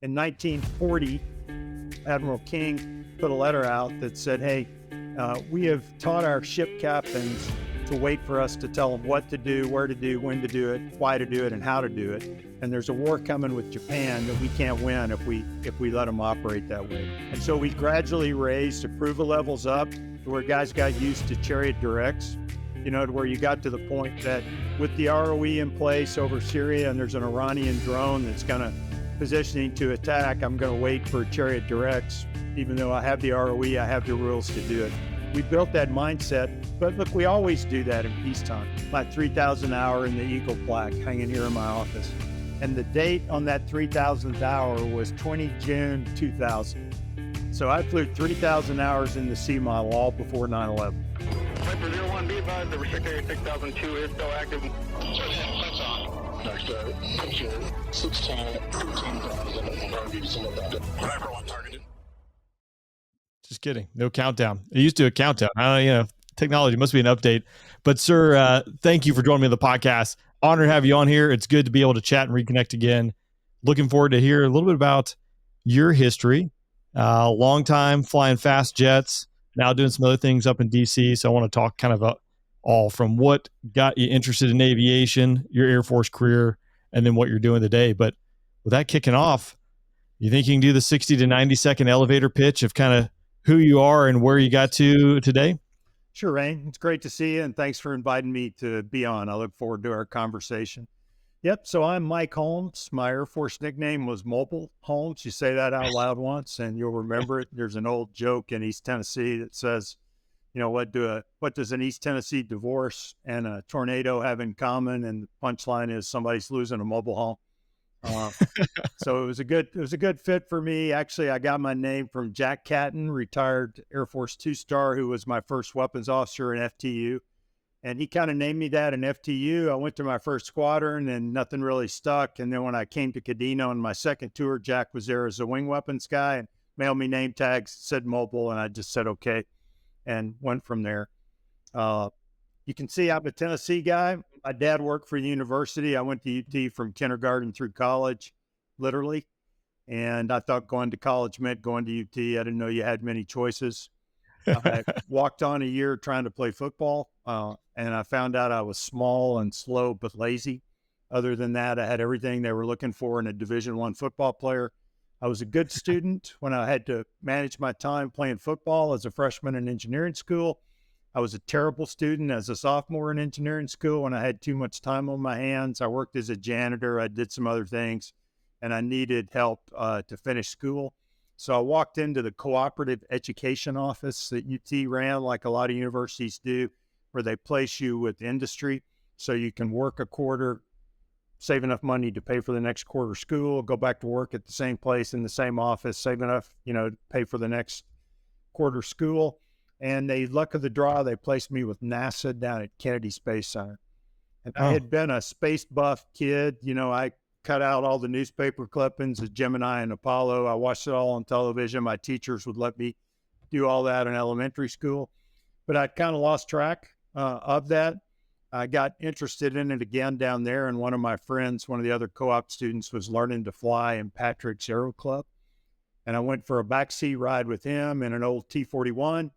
In 1940, Admiral King put a letter out that said, hey, we have taught our ship captains to wait for us to tell them what to do, where to do, when to do it, why to do it, and how to do it. And there's a war coming with Japan that we can't win if we let them operate that way. And so we gradually raised approval levels up to where guys got used to chariot directs, to where you got to the point that with the ROE in place over Syria and there's an Iranian drone that's going to positioning to attack, I'm going to wait for chariot directs. Even though I have the ROE, I have the rules to do it. We built that mindset, but look, we always do that in peacetime. My 3,000th hour in the Eagle plaque hanging here in my office. And the date on that 3,000th hour was 20 June 2000. So I flew 3,000 hours in the C model all before 9/11. Viper 01, be advised, the restricted area 6002 is still active. That's on. Next, picture 16, 15,000, I'll give you some of that. Viper 1 targeted. Just kidding. No countdown. It used to a countdown. Technology must be an update. But sir, thank you for joining me on the podcast. Honored to have you on here. It's good to be able to chat and reconnect again. Looking forward to hear a little bit about your history. Long time flying fast jets, now doing some other things up in DC. So I want to talk kind of all from what got you interested in aviation, your Air Force career, and then what you're doing today. But with that kicking off, you think you can do the 60 to 90 second elevator pitch of kind of who you are and where you got to today? Sure, Rain. It's great to see you, and thanks for inviting me to be on. I look forward to our conversation. Yep, so I'm Mike Holmes. My Air Force nickname was Mobile Holmes. You say that out loud once, and you'll remember it. There's an old joke in East Tennessee that says, what does an East Tennessee divorce and a tornado have in common? And the punchline is somebody's losing a mobile home. So it was a good fit for me. Actually, I got my name from Jack Catton, retired Air Force 2-star, who was my first weapons officer in FTU. And he kind of named me that in FTU. I went to my first squadron and nothing really stuck. And then when I came to Cadena on my second tour, Jack was there as a wing weapons guy and mailed me name tags, said mobile, and I just said, okay, and went from there. You can see I'm a Tennessee guy. My dad worked for the university. I went to UT from kindergarten through college, literally. And I thought going to college meant going to UT. I didn't know you had many choices. I walked on a year trying to play football, and I found out I was small and slow but lazy. Other than that, I had everything they were looking for in a Division I football player. I was a good student when I had to manage my time playing football as a freshman in engineering school. I was a terrible student as a sophomore in engineering school when I had too much time on my hands. I worked as a janitor. I did some other things, and I needed help to finish school. So I walked into the cooperative education office that UT ran, like a lot of universities do, where they place you with industry so you can work a quarter, save enough money to pay for the next quarter school, go back to work at the same place in the same office, save enough, to pay for the next quarter school. And luck of the draw, they placed me with NASA down at Kennedy Space Center. And I had been a space buff kid. I cut out all the newspaper clippings of Gemini and Apollo. I watched it all on television. My teachers would let me do all that in elementary school. But I kind of lost track of that. I got interested in it again down there. And one of my friends, one of the other co-op students, was learning to fly in Patrick's Aero Club. And I went for a backseat ride with him in an old T-41.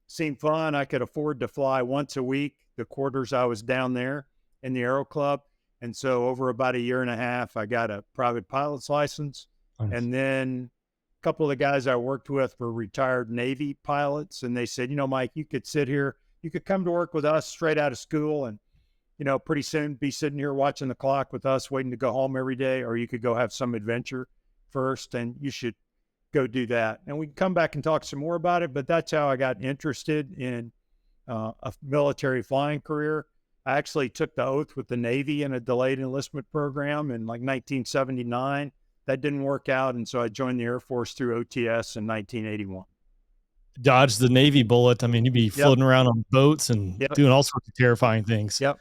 Seemed fun. I could afford to fly once a week, the quarters I was down there in the Aero Club. And so over about a year and a half, I got a private pilot's license. Nice. And then a couple of the guys I worked with were retired Navy pilots. And they said, Mike, you could sit here, you could come to work with us straight out of school and, pretty soon be sitting here watching the clock with us, waiting to go home every day, or you could go have some adventure first, and you should go do that. And we can come back and talk some more about it, but that's how I got interested in a military flying career. I actually took the oath with the Navy in a delayed enlistment program in like 1979. That didn't work out, and so I joined the Air Force through OTS in 1981. Dodged the Navy bullet. I mean, you'd be floating around on boats and doing all sorts of terrifying things. Yep.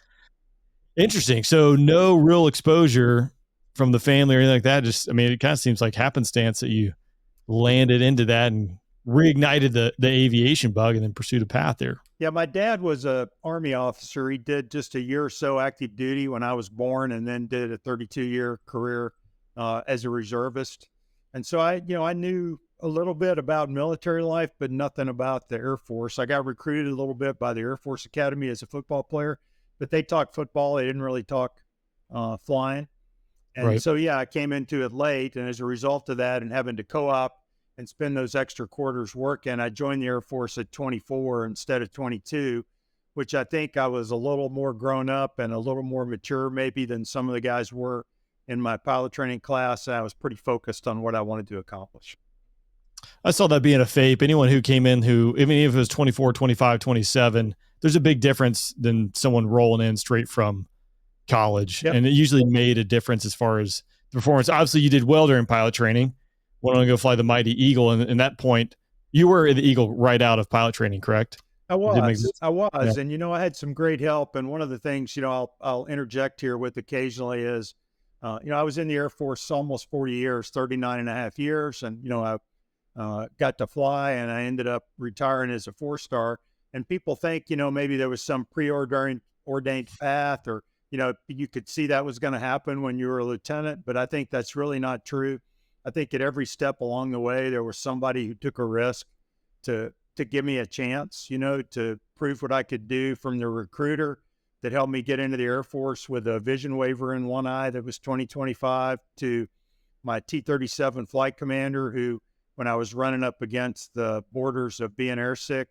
Interesting. So no real exposure from the family or anything like that. It kind of seems like happenstance that you landed into that and reignited the aviation bug and then pursued a path there. Yeah, my dad was a Army officer. He did just a year or so active duty when I was born, and then did a 32-year career as a reservist. And so I knew a little bit about military life, but nothing about the Air Force. I got recruited a little bit by the Air Force Academy as a football player, but they talked football. They didn't really talk flying. And Right. so, yeah, I came into it late. And as a result of that and having to co-op and spend those extra quarters working, I joined the Air Force at 24 instead of 22, which I think I was a little more grown up and a little more mature maybe than some of the guys were in my pilot training class. I was pretty focused on what I wanted to accomplish. I saw that being a FAPE. Anyone who came in who, even if it was 24, 25, 27, there's a big difference than someone rolling in straight from college. Yep. And it usually made a difference as far as the performance. Obviously, you did well during pilot training. Went on to go fly the Mighty Eagle. And in that point, you were the Eagle right out of pilot training, correct? I was. Yeah. And, I had some great help. And one of the things, I'll interject here with occasionally is, I was in the Air Force almost 40 years, 39 and a half years. And, I got to fly and I ended up retiring as a 4-star. And people think, maybe there was some preordained path or, you could see that was going to happen when you were a lieutenant, but I think that's really not true. I think at every step along the way, there was somebody who took a risk to give me a chance, to prove what I could do, from the recruiter that helped me get into the Air Force with a vision waiver in one eye that was 20/25, to my T-37 flight commander who, when I was running up against the borders of being airsick,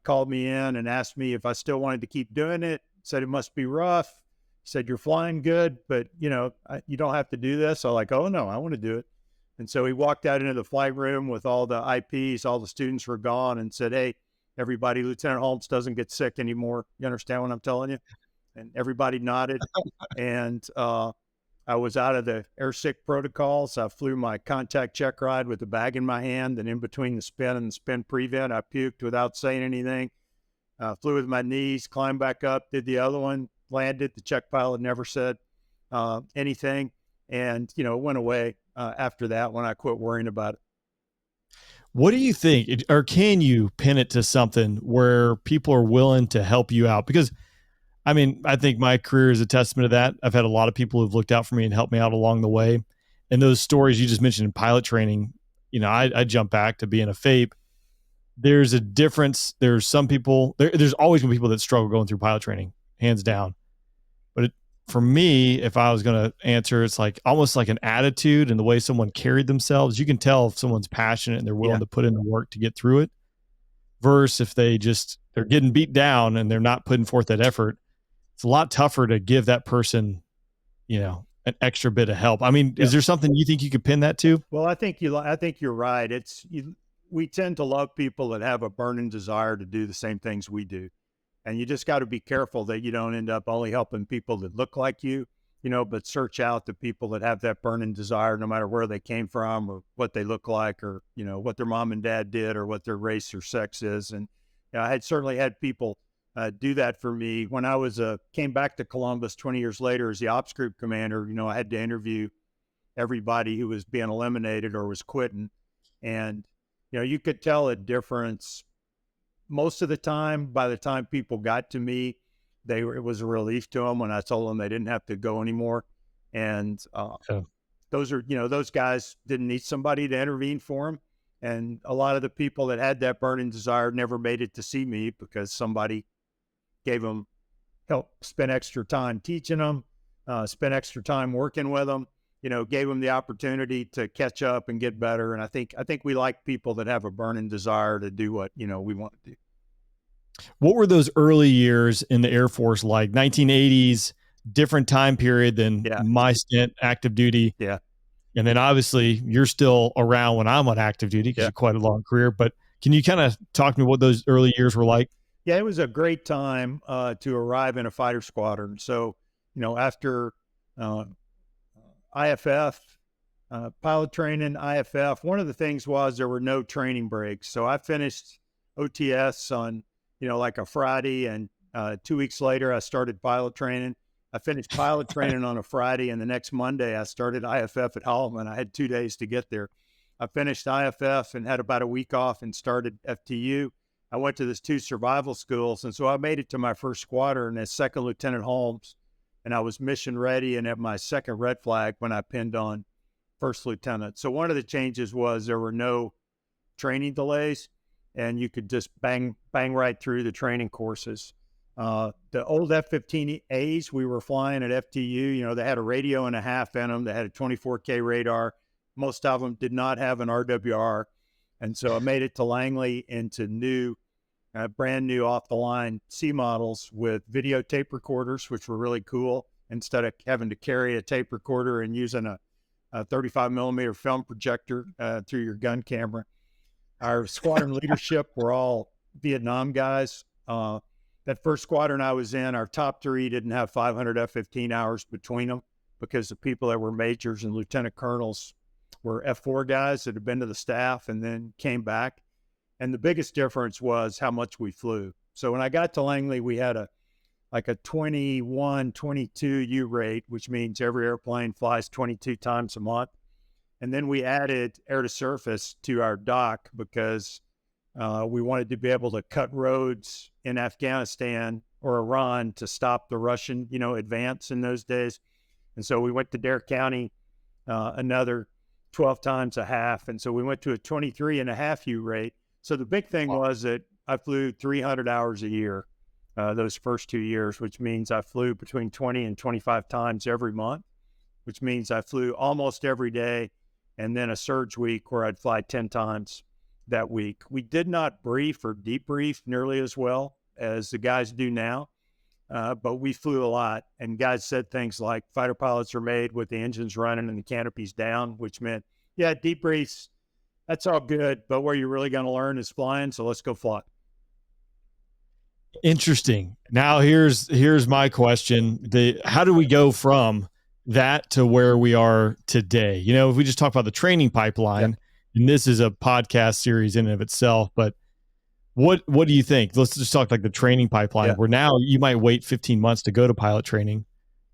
called me in and asked me if I still wanted to keep doing it. Said it must be rough. Said, you're flying good, but you don't have to do this. I'm like, oh no, I want to do it. And so he walked out into the flight room with all the IPs, all the students were gone, and said, hey, everybody, Lieutenant Holmes doesn't get sick anymore. You understand what I'm telling you? And everybody nodded. And I was out of the air sick protocols. I flew my contact check ride with the bag in my hand, and in between the spin and the spin prevent, I puked without saying anything. Flew with my knees, climbed back up, did the other one, landed. The check pilot never said anything. And, it went away after that when I quit worrying about it. What do you think, or can you pin it to something where people are willing to help you out? Because I think my career is a testament to that. I've had a lot of people who've looked out for me and helped me out along the way. And those stories you just mentioned in pilot training, I jump back to being a FAPE. There's a difference. There's some people, there's always been people that struggle going through pilot training, hands down. But for me, if I was going to answer, it's like almost like an attitude and the way someone carried themselves. You can tell if someone's passionate and they're willing to put in the work to get through it, versus if they're getting beat down and they're not putting forth that effort. It's a lot tougher to give that person, an extra bit of help. Is there something you think you could pin that to? Well, I think you're right. We tend to love people that have a burning desire to do the same things we do. And you just got to be careful that you don't end up only helping people that look like you, but search out the people that have that burning desire, no matter where they came from or what they look like, or, what their mom and dad did or what their race or sex is. And I had certainly had people do that for me. When I came back to Columbus 20 years later as the ops group commander, I had to interview everybody who was being eliminated or was quitting. And, you could tell a difference most of the time. By the time people got to me, it was a relief to them when I told them they didn't have to go anymore. And those guys didn't need somebody to intervene for them. And a lot of the people that had that burning desire never made it to see me because somebody gave them help, spent extra time teaching them, spent extra time working with them, gave them the opportunity to catch up and get better. And I think we like people that have a burning desire to do what, we want to do. What were those early years in the Air Force like? 1980s, different time period than my stint, active duty. Yeah. And then obviously you're still around when I'm on active duty because you're quite a long career. But can you kind of talk to me what those early years were like? Yeah, it was a great time to arrive in a fighter squadron. So, after IFF, pilot training, IFF, one of the things was there were no training breaks. So I finished OTS on, like a Friday, and 2 weeks later I started pilot training. I finished pilot training on a Friday, and the next Monday I started IFF at Holloman. I had 2 days to get there. I finished IFF and had about a week off and started FTU. I went to these 2 survival schools, and so I made it to my first squadron as Second Lieutenant Holmes, and I was mission ready and at my second red flag when I pinned on first lieutenant. So one of the changes was there were no training delays, and you could just bang right through the training courses. The old F-15As we were flying at FTU, they had a radio and a half in them. They had a 24K radar. Most of them did not have an RWR. And so I made it to Langley into brand new off-the-line C models with video tape recorders, which were really cool. Instead of having to carry a tape recorder and using a 35 millimeter film projector through your gun camera. Our squadron leadership were all Vietnam guys. That first squadron I was in, our top three didn't have 500 F-15 hours between them because the people that were majors and lieutenant colonels were F-4 guys that had been to the staff and then came back. And the biggest difference was how much we flew. So when I got to Langley, we had a 21, 22 U rate, which means every airplane flies 22 times a month. And then we added air to surface to our dock because we wanted to be able to cut roads in Afghanistan or Iran to stop the Russian, advance in those days. And so we went to Dare County, another 12 times a half. And so we went to a 23 and a half U rate. So the big thing was that I flew 300 hours a year, those first 2 years, which means I flew between 20 and 25 times every month, which means I flew almost every day. And then a surge week where I'd fly 10 times that week. We did not brief or debrief nearly as well as the guys do now, but we flew a lot. And guys said things like fighter pilots are made with the engines running and the canopies down, which meant, yeah, debriefs, that's all good, but where you're really going to learn is flying, so let's go fly. Interesting. Now here's my question. How do we go from that to where we are today? If we just talk about the training pipeline, and this is a podcast series in and of itself, but what do you think? Let's just talk like the training pipeline, where now you might wait 15 months to go to pilot training.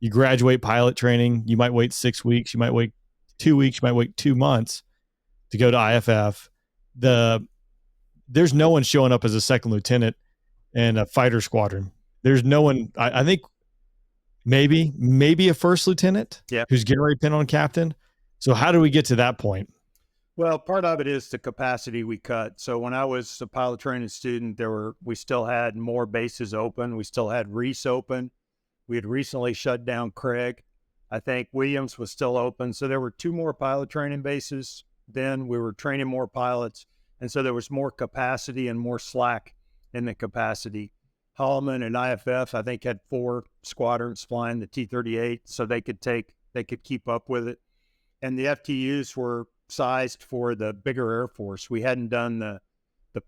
You graduate pilot training. You might wait 6 weeks. You might wait 2 weeks. You might wait 2 months to go to IFF. There's no one showing up as a second lieutenant in a fighter squadron. There's no one. I think maybe a first lieutenant who's getting ready to pin on captain. So how do we get to that point? Well, part of it is the capacity we cut. So when I was a pilot training student, we still had more bases open. We still had Reese open. We had recently shut down Craig. I think Williams was still open. So there were 2 more pilot training bases. Then we were training more pilots. And so there was more capacity and more slack in the capacity. Holloman and IFF, I think, had 4 squadrons flying the T-38, so they could keep up with it. And the FTUs were sized for the bigger Air Force. We hadn't done the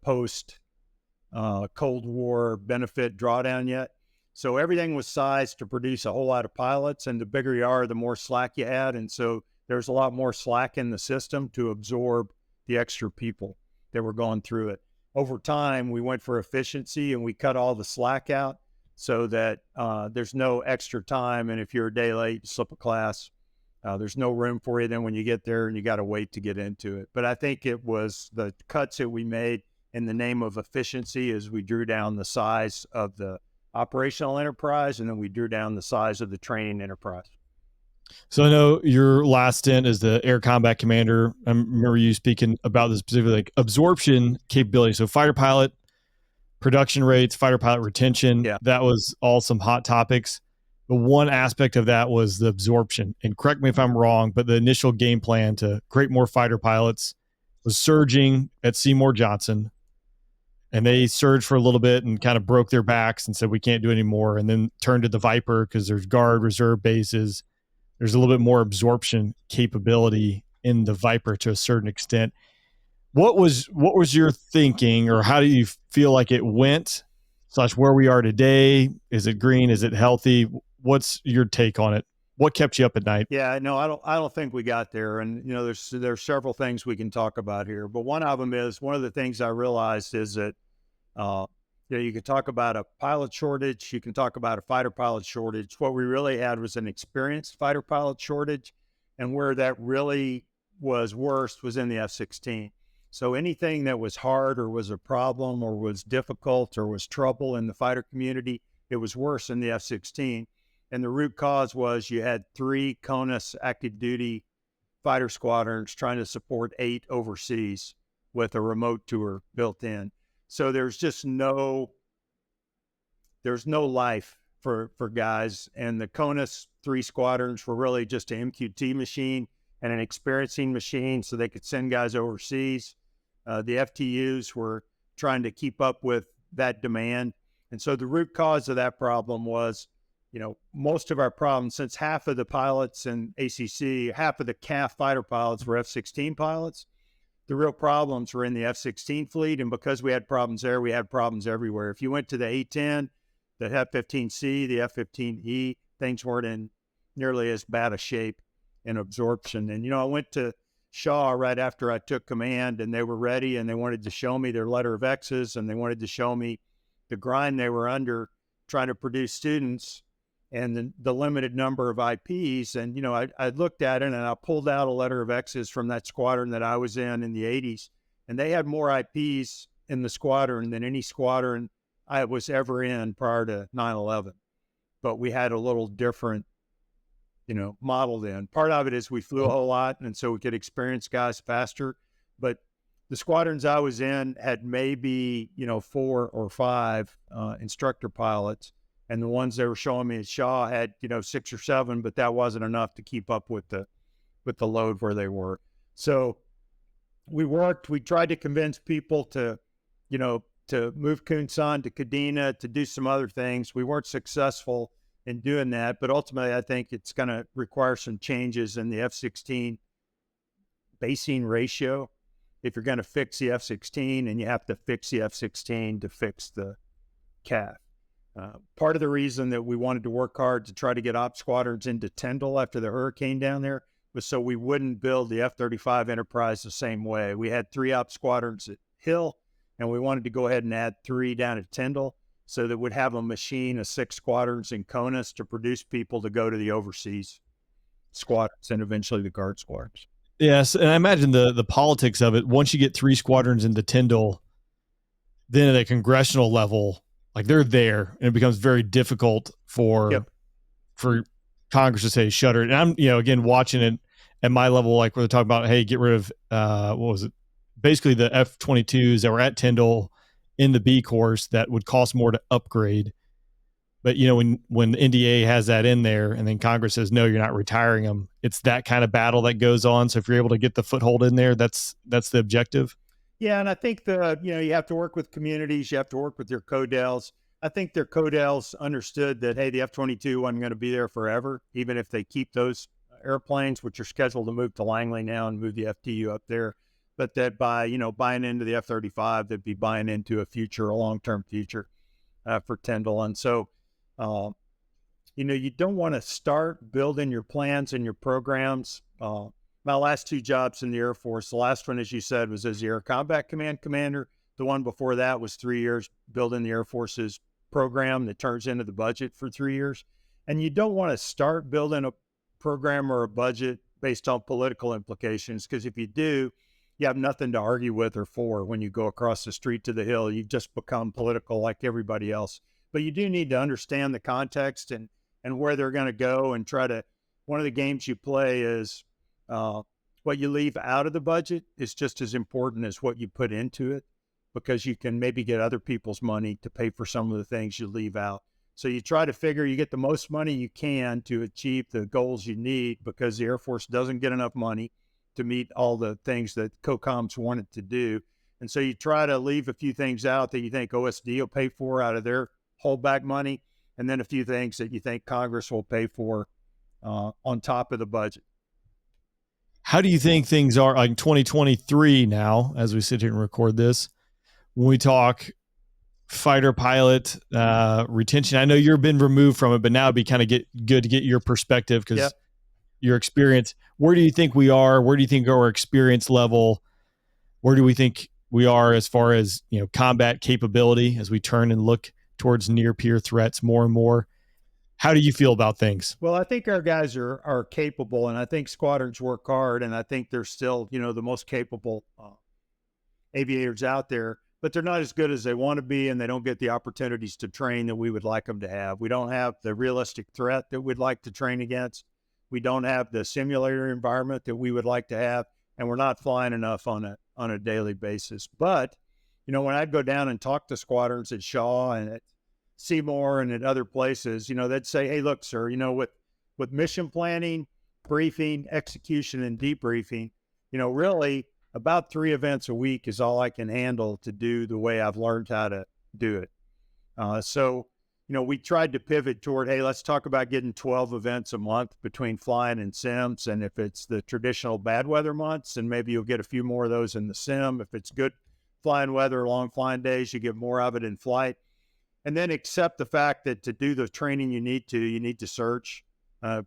post Cold War benefit drawdown yet. So everything was sized to produce a whole lot of pilots, and the bigger you are, the more slack you had. And so there's a lot more slack in the system to absorb the extra people that were going through it. Over time, we went for efficiency and we cut all the slack out so that there's no extra time. And if you're a day late, you slip a class, there's no room for you then when you get there, and you got to wait to get into it. But I think it was the cuts that we made in the name of efficiency as we drew down the size of the operational enterprise, and then we drew down the size of the training enterprise. So I know your last stint as the Air Combat Commander. I remember you speaking about this specifically, like absorption capability. So fighter pilot production rates, fighter pilot retention. Yeah. That was all some hot topics. But one aspect of that was the absorption. And correct me if I'm wrong, but the initial game plan to create more fighter pilots was surging at Seymour Johnson. And they surged for a little bit and kind of broke their backs and said, we can't do any more. And then turned to the Viper because there's guard reserve bases. There's a little bit more absorption capability in the Viper to a certain extent. What was your thinking, or how do you feel like it went / where we are today? Is it green? Is it healthy? What's your take on it? What kept you up at night? Yeah, no, I don't think we got there. And, there's several things we can talk about here, but one of them is, one of the things I realized is that, you can talk about a pilot shortage. You can talk about a fighter pilot shortage. What we really had was an experienced fighter pilot shortage. And where that really was worst was in the F-16. So anything that was hard or was a problem or was difficult or was trouble in the fighter community, it was worse in the F-16. And the root cause was you had 3 CONUS active duty fighter squadrons trying to support 8 overseas with a remote tour built in. So there's no life for guys. And the CONUS 3 squadrons were really just an MQT machine and an experiencing machine so they could send guys overseas. The FTUs were trying to keep up with that demand. And so the root cause of that problem was, most of our problems, since half of the pilots in ACC, half of the CAF fighter pilots were F-16 pilots, the real problems were in the F-16 fleet. And because we had problems there, we had problems everywhere. If you went to the A-10, the F-15C, the F-15E, things weren't in nearly as bad a shape in absorption. And, I went to Shaw right after I took command, and they were ready, and they wanted to show me their letter of X's, and they wanted to show me the grind they were under trying to produce students and the limited number of IPs. And, I looked at it, and I pulled out a letter of X's from that squadron that I was in the 80s, and they had more IPs in the squadron than any squadron I was ever in prior to 9/11. But we had a little different, model then. Part of it is we flew a whole lot, and so we could experience guys faster. But the squadrons I was in had maybe, 4 or 5 instructor pilots. And the ones they were showing me at Shaw had, 6 or 7, but that wasn't enough to keep up with the load where they were. So we tried to convince people to move Kunsan to Kadena, to do some other things. We weren't successful in doing that, but ultimately I think it's going to require some changes in the F-16 basing ratio. If you're going to fix the F-16, and you have to fix the F-16 to fix the CAF. Part of the reason that we wanted to work hard to try to get op squadrons into Tyndall after the hurricane down there was so we wouldn't build the F-35 Enterprise the same way. We had 3 op squadrons at Hill, and we wanted to go ahead and add 3 down at Tyndall so that we'd have a machine of 6 squadrons in CONUS to produce people to go to the overseas squadrons and eventually the guard squadrons. Yes, and I imagine the politics of it, once you get 3 squadrons into Tyndall, then at a congressional level, like they're there, and it becomes very difficult for Congress to say shut it. And I'm, again, watching it at my level, like where they're talking about, hey, get rid of, what was it? Basically the F-22s that were at Tyndall in the B course that would cost more to upgrade. But, when the NDA has that in there and then Congress says, no, you're not retiring them, it's that kind of battle that goes on. So if you're able to get the foothold in there, that's the objective. Yeah, and I think you have to work with communities. You have to work with your CODELs. I think their CODELs understood that, hey, the F-22 wasn't going to be there forever, even if they keep those airplanes, which are scheduled to move to Langley now and move the FTU up there. But that by, buying into the F-35, they'd be buying into a long-term future for Tyndall. And so, you don't want to start building your plans and your programs. My last 2 jobs in the Air Force, the last one, as you said, was as the Air Combat Command Commander. The one before that was 3 years building the Air Force's program that turns into the budget for 3 years. And you don't want to start building a program or a budget based on political implications, because if you do, you have nothing to argue with or for when you go across the street to the Hill. You just become political like everybody else. But you do need to understand the context and where they're going to go, and one of the games you play is what you leave out of the budget is just as important as what you put into it, because you can maybe get other people's money to pay for some of the things you leave out. So you try to figure you get the most money you can to achieve the goals you need, because the Air Force doesn't get enough money to meet all the things that COCOMs want it to do. And so you try to leave a few things out that you think OSD will pay for out of their holdback money, and then a few things that you think Congress will pay for on top of the budget. How do you think things are like 2023 now, as we sit here and record this, when we talk fighter pilot retention? I know you've been removed from it, but now it'd be kind of good to get your perspective, because your experience. Where do you think we are? Where do you think our experience level? Where do we think we are as far as combat capability as we turn and look towards near peer threats more and more? How do you feel about things? Well, I think our guys are capable, and I think squadrons work hard, and I think they're still, the most capable aviators out there, but they're not as good as they want to be, and they don't get the opportunities to train that we would like them to have. We don't have the realistic threat that we'd like to train against. We don't have the simulator environment that we would like to have, and we're not flying enough on a daily basis. But, when I'd go down and talk to squadrons at Shaw and at Seymour and at other places, they'd say, hey, look, sir, with mission planning, briefing, execution, and debriefing, really about 3 events a week is all I can handle to do the way I've learned how to do it. So we tried to pivot toward, hey, let's talk about getting 12 events a month between flying and sims. And if it's the traditional bad weather months, and maybe you'll get a few more of those in the sim. If it's good flying weather, long flying days, you get more of it in flight. And then accept the fact that to do the training you need to search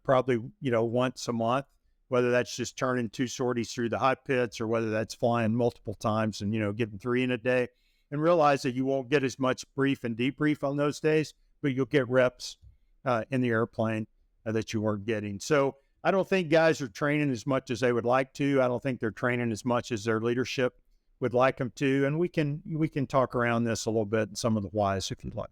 probably, once a month, whether that's just turning 2 sorties through the hot pits or whether that's flying multiple times and, getting 3 in a day, and realize that you won't get as much brief and debrief on those days, but you'll get reps in the airplane that you weren't getting. So I don't think guys are training as much as they would like to. I don't think they're training as much as their leadership would like them to. And we can talk around this a little bit and some of the whys if you'd like.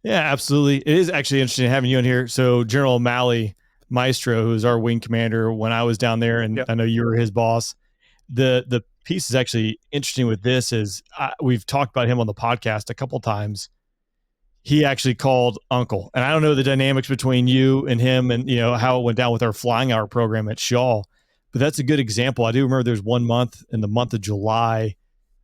Yeah, absolutely. It is actually interesting having you on here. So General O'Malley Maestro, who's our wing commander when I was down there, and I know you were his boss. The piece is actually interesting with this is we've talked about him on the podcast a couple times. He actually called Uncle, and I don't know the dynamics between you and him and, how it went down with our flying hour program at Shaw, but that's a good example. I do remember there's one month in the month of July,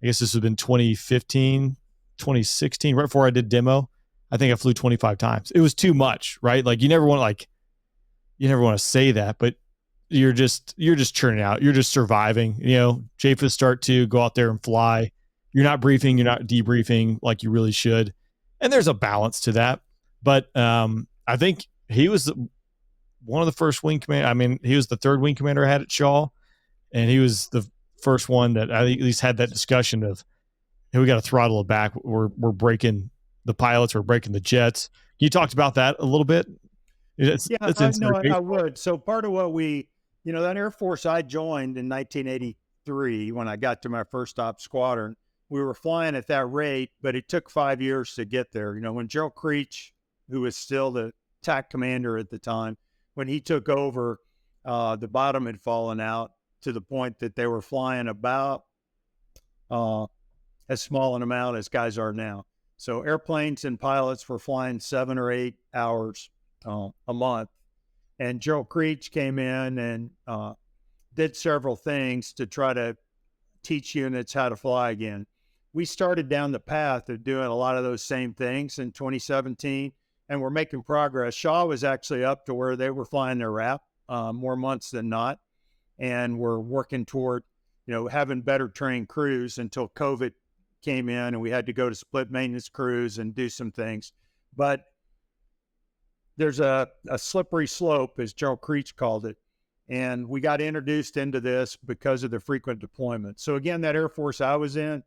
I guess this would have been 2015, 2016, right before I did demo. I think I flew 25 times. It was too much, right? Like you never want to say that, but you're just churning out. You're just surviving. JFIS start to go out there and fly. You're not briefing. You're not debriefing like you really should. And there's a balance to that. But I think he was one of the first wing commander. I mean, he was the 3rd wing commander I had at Shaw, and he was the first one that I at least had that discussion of, hey, we got to throttle it back. We're breaking the pilots. We're breaking the jets. You talked about that a little bit. I would. So part of what that Air Force I joined in 1983 when I got to my first op squadron, we were flying at that rate, but it took 5 years to get there. When Gerald Creech, who was still the TAC commander at the time, when he took over, the bottom had fallen out to the point that they were flying about as small an amount as guys are now. So airplanes and pilots were flying 7 or 8 hours a month. And Gerald Creech came in and did several things to try to teach units how to fly again. We started down the path of doing a lot of those same things in 2017, and we're making progress. Shaw was actually up to where they were flying their RAP more months than not, and we're working toward, having better trained crews until COVID came in and we had to go to split maintenance crews and do some things. But there's a slippery slope, as Gerald Creech called it, and we got introduced into this because of the frequent deployment. So again, that Air Force I was in,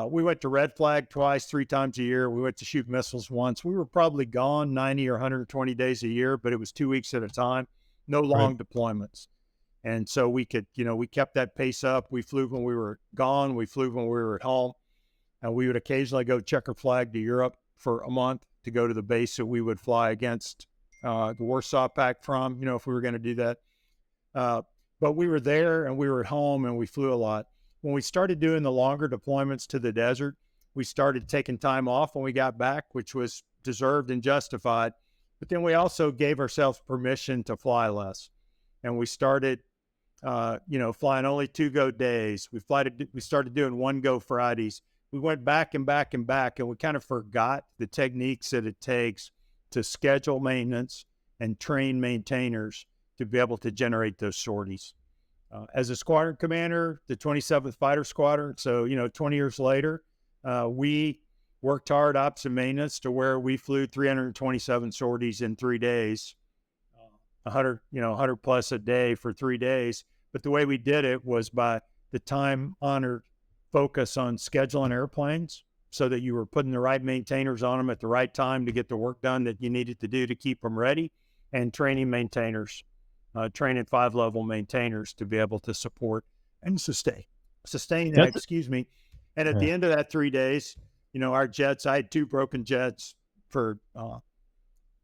we went to Red Flag twice, 3 times a year. We went to shoot missiles once. We were probably gone 90 or 120 days a year, but it was 2 weeks at a time, no long deployments. And so we could, we kept that pace up. We flew when we were gone. We flew when we were at home. And we would occasionally go checker flag to Europe for a month to go to the base that we would fly against the Warsaw Pact from, if we were going to do that. But we were there and we were at home and we flew a lot. When we started doing the longer deployments to the desert, we started taking time off when we got back, which was deserved and justified. But then we also gave ourselves permission to fly less. And we started, flying only 2-go days. We started doing 1-go Fridays. We went back and back and back, and we kind of forgot the techniques that it takes to schedule maintenance and train maintainers to be able to generate those sorties. As a squadron commander, the 27th Fighter Squadron, so, 20 years later, we worked hard ops and maintenance to where we flew 327 sorties in 3 days, 100 plus a day for 3 days. But the way we did it was by the time-honored focus on scheduling airplanes so that you were putting the right maintainers on them at the right time to get the work done that you needed to do to keep them ready, and training maintainers, training 5-level maintainers to be able to support and sustain that, And at the end of that 3 days, our jets, I had 2 broken jets for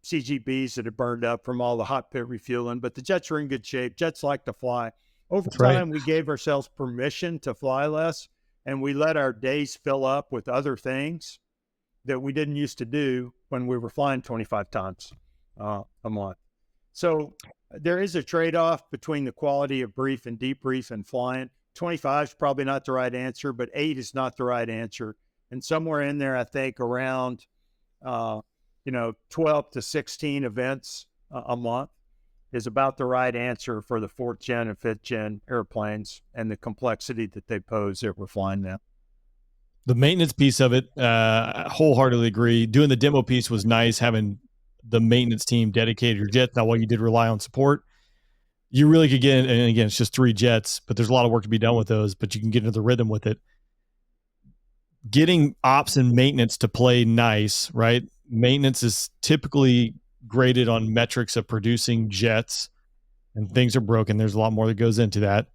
CGBs that had burned up from all the hot pit refueling, but the jets were in good shape. Jets like to fly. Over That's right. time, we gave ourselves permission to fly less, and we let our days fill up with other things that we didn't used to do when we were flying 25 times a month. So there is a trade-off between the quality of brief and debrief and flying. 25 is probably not the right answer, but 8 is not the right answer. And somewhere in there, I think around, 12 to 16 events a month is about the right answer for the 4th gen and 5th gen airplanes and the complexity that they pose that we're flying now. The maintenance piece of it, I wholeheartedly agree. Doing the demo piece was nice, having the maintenance team dedicated your jets. Now, while you did rely on support, you really could get in, and again, it's just 3 jets, but there's a lot of work to be done with those, but you can get into the rhythm with it. Getting ops and maintenance to play nice, right? Maintenance is typically graded on metrics of producing jets, and things are broken. There's a lot more that goes into that.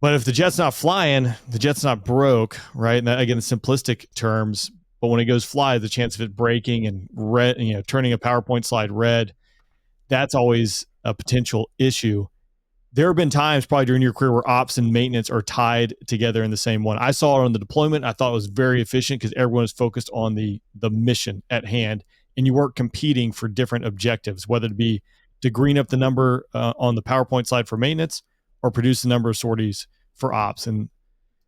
But if the jet's not flying, the jet's not broke, right? And that, again, in simplistic terms, but when it goes fly, the chance of it breaking and red, turning a PowerPoint slide red, that's always a potential issue. There have been times probably during your career where ops and maintenance are tied together in the same one. I saw it on the deployment. I thought it was very efficient because everyone is focused on the mission at hand, and you weren't competing for different objectives, whether it be to green up the number on the PowerPoint slide for maintenance or produce the number of sorties for ops. And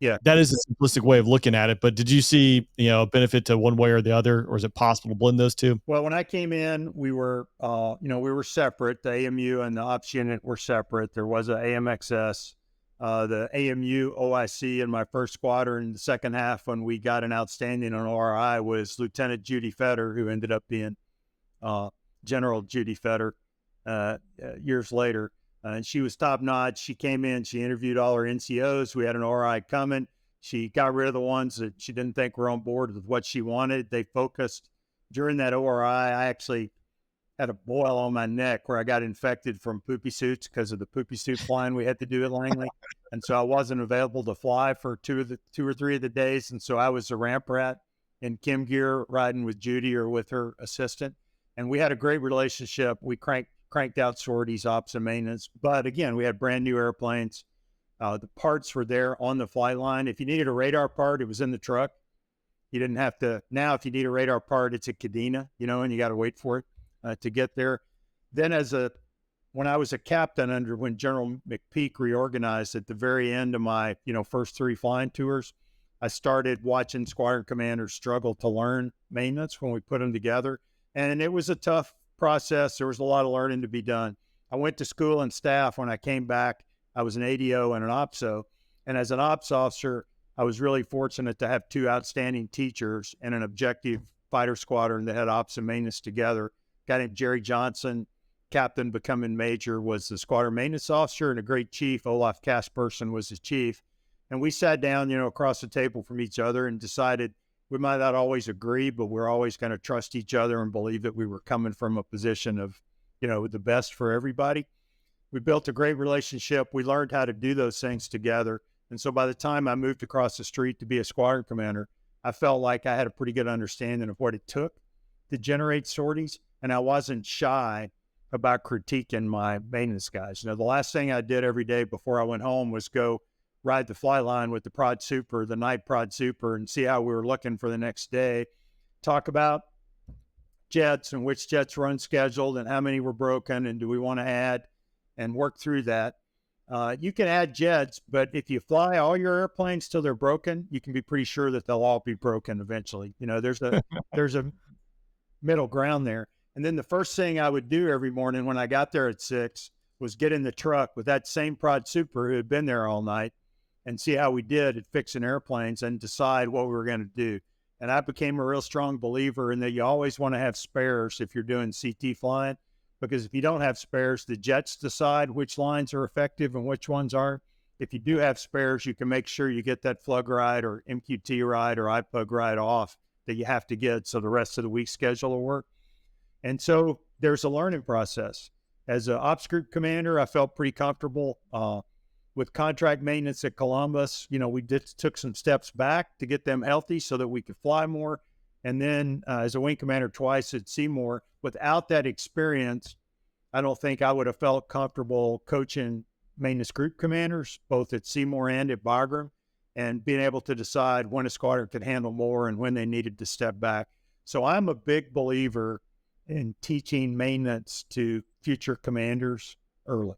yeah, that is a simplistic way of looking at it. But did you see, a benefit to one way or the other, or is it possible to blend those two? Well, when I came in, we were, we were separate. The AMU and the ops unit were separate. There was a AMXS, the AMU OIC in my first squadron. The second half, when we got an outstanding on ORI, was Lieutenant Judy Fetter, who ended up being General Judy Fetter years later. And she was top notch. She came in, she interviewed all her NCOs. We had an ORI coming. She got rid of the ones that she didn't think were on board with what she wanted. They focused during that ORI. I actually had a boil on my neck where I got infected from poopy suits because of the poopy suit flying we had to do at Langley. And so I wasn't available to fly for 2 or 3 of the days. And so I was a ramp rat in Kim gear riding with Judy or with her assistant. And we had a great relationship. We cranked out sorties, ops, and maintenance. But again, we had brand new airplanes. The parts were there on the flight line. If you needed a radar part, it was in the truck. You didn't have to. Now, if you need a radar part, it's a Cadena, and you got to wait for it to get there. Then when I was a captain when General McPeak reorganized at the very end of my, first 3 flying tours, I started watching squadron commanders struggle to learn maintenance when we put them together. And it was a tough process. There was a lot of learning to be done. I went to school and staff. When I came back, I was an ADO and an OPSO. And as an ops officer, I was really fortunate to have 2 outstanding teachers and an objective fighter squadron that had ops and maintenance together. A guy named Jerry Johnson, captain becoming major, was the squadron maintenance officer, and a great chief, Olaf Kasperson, was his chief. And we sat down, across the table from each other and decided we might not always agree, but we're always going to trust each other and believe that we were coming from a position of, the best for everybody. We built a great relationship. We learned how to do those things together. And so by the time I moved across the street to be a squadron commander, I felt like I had a pretty good understanding of what it took to generate sorties. And I wasn't shy about critiquing my maintenance guys. The last thing I did every day before I went home was go ride the fly line with the prod super, the night prod super, and see how we were looking for the next day. Talk about jets and which jets were unscheduled and how many were broken and do we want to add, and work through that. You can add jets, but if you fly all your airplanes till they're broken, you can be pretty sure that they'll all be broken eventually. There's a middle ground there. And then the first thing I would do every morning when I got there at 6 was get in the truck with that same prod super who had been there all night and see how we did at fixing airplanes and decide what we were going to do. And I became a real strong believer in that you always want to have spares if you're doing CT flying, because if you don't have spares, the jets decide which lines are effective and which ones aren't. If you do have spares, you can make sure you get that flug ride or MQT ride or IPUG ride off that you have to get so the rest of the week's schedule will work. And so there's a learning process. As an ops group commander, I felt pretty comfortable with contract maintenance at Columbus. We took some steps back to get them healthy so that we could fly more. and then as a wing commander twice at Seymour. Without that experience, I don't think I would have felt comfortable coaching maintenance group commanders, both at Seymour and at Bagram, and being able to decide when a squadron could handle more and when they needed to step back. So I'm a big believer in teaching maintenance to future commanders early.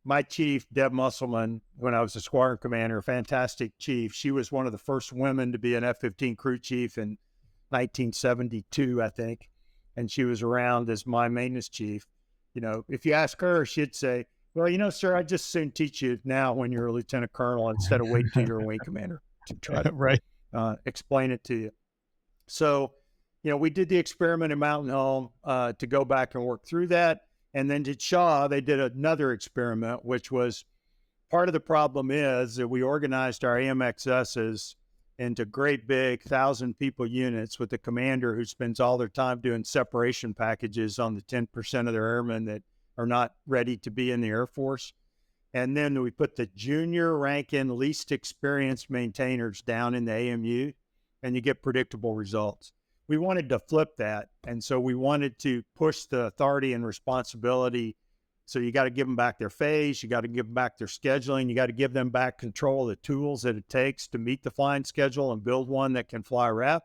My chief, Deb Musselman, when I was a squadron commander, a fantastic chief, she was one of the first women to be an F-15 crew chief in 1972, I think, and she was around as my maintenance chief. You know, if you ask her, she'd say, well, you know, sir, I'd just soon teach you now when you're a lieutenant colonel instead of waiting till you're a wing commander to try to Right. Explain it to you. So, you know, we did the experiment in Mountain Home to go back and work through that. And then at Shaw, they did another experiment, which was part of the problem is that we organized our AMXSs into great big 1,000-people units with a commander who spends all their time doing separation packages on the 10% of their airmen that are not ready to be in the Air Force. And then we put the junior ranking, least experienced maintainers down in the AMU, and you get predictable results. We wanted to flip that. And so we wanted to push the authority and responsibility. So you got to give them back their phase. You got to give them back their scheduling. You got to give them back control of the tools that it takes to meet the flying schedule and build one that can fly RAP.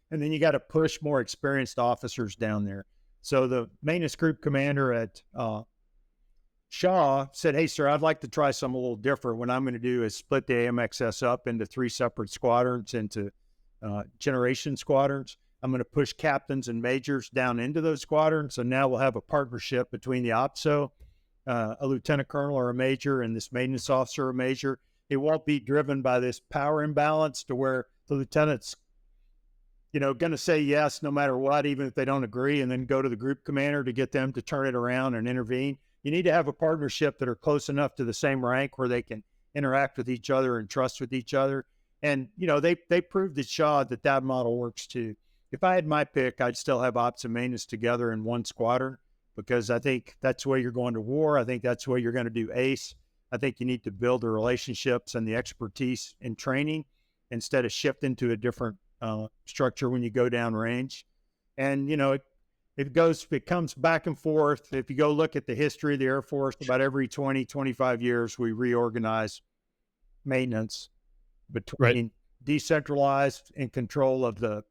And then you got to push more experienced officers down there. So the maintenance group commander at Shaw said, hey, sir, I'd like to try something a little different. What I'm going to do is split the AMXS up into 3 separate squadrons, into generation squadrons. I'm going to push captains and majors down into those squadrons. So now we'll have a partnership between the OPSO, a lieutenant colonel or a major, and this maintenance officer or major. It won't be driven by this power imbalance to where the lieutenant's, you know, going to say yes no matter what, even if they don't agree, and then go to the group commander to get them to turn it around and intervene. You need to have a partnership that are close enough to the same rank where they can interact with each other and trust with each other. And, you know, they proved at Shaw that model works too. If I had my pick, I'd still have ops and maintenance together in one squadron, because I think that's the way you're going to war. I think that's the way you're going to do ACE. I think you need to build the relationships and the expertise in training instead of shifting to a different structure when you go down range. And, you know, it comes back and forth. If you go look at the history of the Air Force, about every 20, 25 years, we reorganize maintenance between decentralized and control of the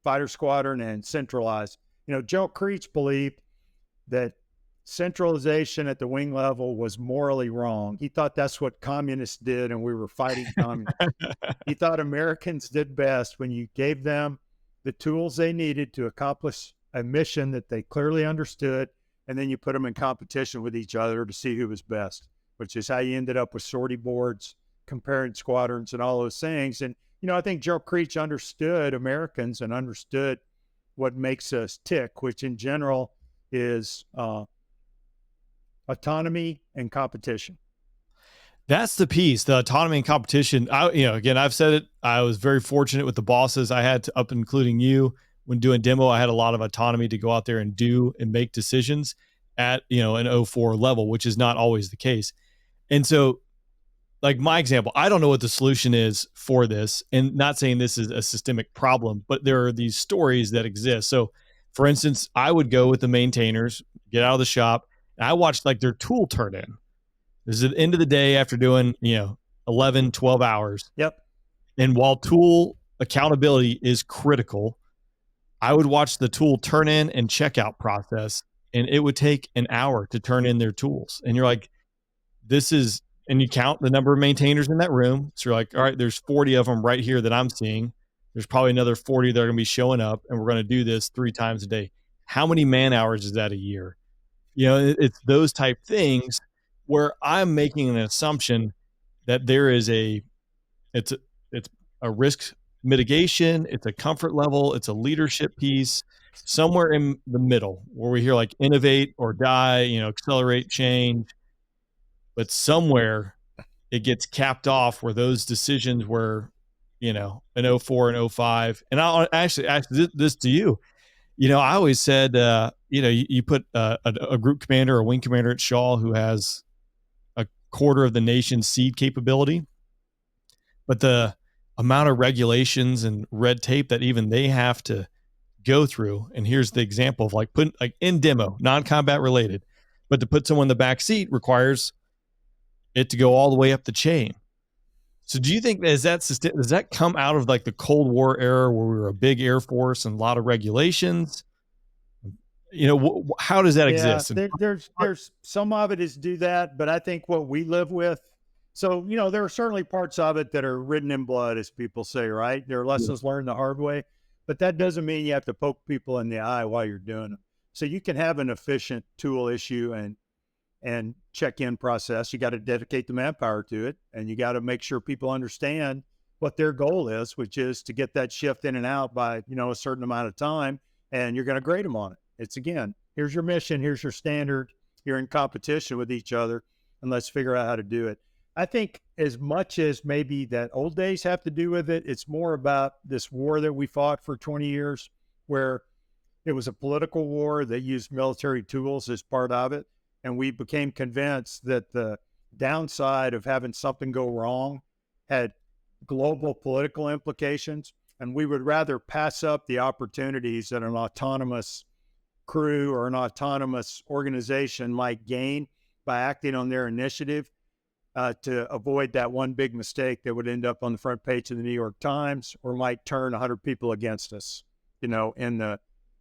fighter squadron and centralized. You know, Joe Creech believed that centralization at the wing level was morally wrong. He thought that's what communists did, and we were fighting communists. He thought Americans did best when you gave them the tools they needed to accomplish a mission that they clearly understood, and then you put them in competition with each other to see who was best, which is how you ended up with sortie boards, comparing squadrons, and all those things. And, you know, I think Joe Creech understood Americans and understood what makes us tick, which in general is autonomy and competition. That's the piece, the autonomy and competition. Again, I've said it. I was very fortunate with the bosses I had to, up including you. When doing demo, I had a lot of autonomy to go out there and do and make decisions at, an 04 level, which is not always the case. And so, like my example, I don't know what the solution is for this, and not saying this is a systemic problem, but there are these stories that exist. So, for instance, I would go with the maintainers, get out of the shop, and I watched like their tool turn in. This is at the end of the day after doing, 11, 12 hours. Yep. And while tool accountability is critical, I would watch the tool turn in and checkout process, and it would take an hour to turn in their tools. And you're like, and you count the number of maintainers in that room. So you're like, all right, there's 40 of them right here that I'm seeing. There's probably another 40 that are going to be showing up, and we're going to do this 3 times a day. How many man hours is that a year? It's those type things where I'm making an assumption that there is it's a risk mitigation, it's a comfort level, it's a leadership piece, somewhere in the middle where we hear like innovate or die, accelerate change, but somewhere it gets capped off where those decisions were, an 04 and 05. And I'll actually ask this to you. I always said, you put a group commander or wing commander at Shaw who has a quarter of the nation's seed capability, but the amount of regulations and red tape that even they have to go through. And here's the example of like putting like in demo, non-combat related, but to put someone in the back seat requires it to go all the way up the chain. So do you think does that come out of like the Cold War era where we were a big Air Force and a lot of regulations? How does that exist? There's some of it is do that, but I think what we live with. So, there are certainly parts of it that are written in blood, as people say, right? There are lessons learned the hard way, but that doesn't mean you have to poke people in the eye while you're doing them. So you can have an efficient tool issue and check-in process. You got to dedicate the manpower to it, and you got to make sure people understand what their goal is, which is to get that shift in and out by, a certain amount of time, and you're going to grade them on it. It's, again, here's your mission, here's your standard, you're in competition with each other, and let's figure out how to do it. I think as much as maybe that old days have to do with it, it's more about this war that we fought for 20 years, where it was a political war that used military tools as part of it. And we became convinced that the downside of having something go wrong had global political implications. And we would rather pass up the opportunities that an autonomous crew or an autonomous organization might gain by acting on their initiative to avoid that one big mistake that would end up on the front page of the New York Times or might turn 100 people against us, in the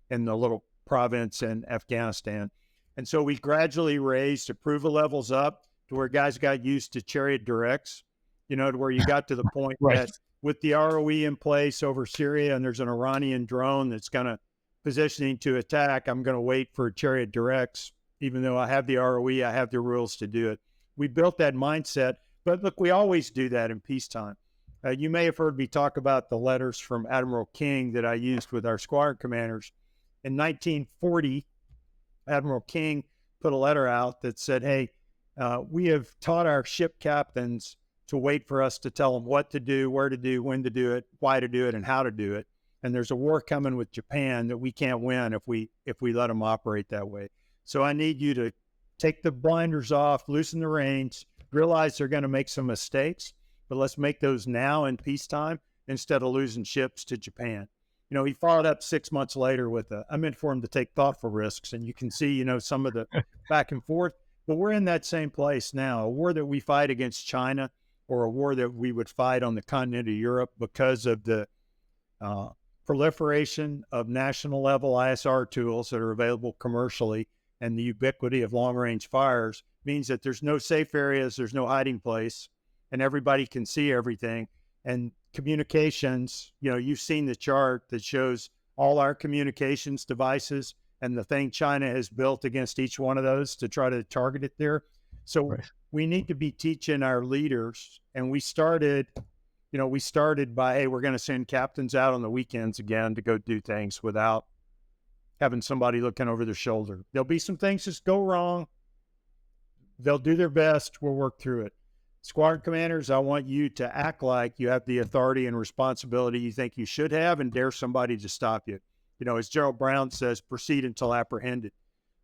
little province in Afghanistan. And so we gradually raised approval levels up to where guys got used to chariot directs, to where you got to the point Right. that with the ROE in place over Syria and there's an Iranian drone that's going to positioning to attack, I'm going to wait for chariot directs. Even though I have the ROE, I have the rules to do it. We built that mindset, but look, we always do that in peacetime. You may have heard me talk about the letters from Admiral King that I used with our squadron commanders. In 1940, Admiral King put a letter out that said, hey, we have taught our ship captains to wait for us to tell them what to do, where to do, when to do it, why to do it, and how to do it. And there's a war coming with Japan that we can't win if we let them operate that way. So I need you to take the blinders off, loosen the reins, realize they're going to make some mistakes, but let's make those now in peacetime instead of losing ships to Japan. He followed up 6 months later with I meant for him to take thoughtful risks. And you can see, some of the back and forth, but we're in that same place now. A war that we fight against China or a war that we would fight on the continent of Europe because of the proliferation of national level ISR tools that are available commercially and the ubiquity of long range fires means that there's no safe areas, there's no hiding place, and everybody can see everything. And communications, you've seen the chart that shows all our communications devices and the thing China has built against each one of those to try to target it there. So we need to be teaching our leaders. And we started by, hey, we're going to send captains out on the weekends again to go do things without having somebody looking over their shoulder. There'll be some things that go wrong. They'll do their best. We'll work through it. Squadron commanders, I want you to act like you have the authority and responsibility you think you should have and dare somebody to stop you. As General Brown says, proceed until apprehended.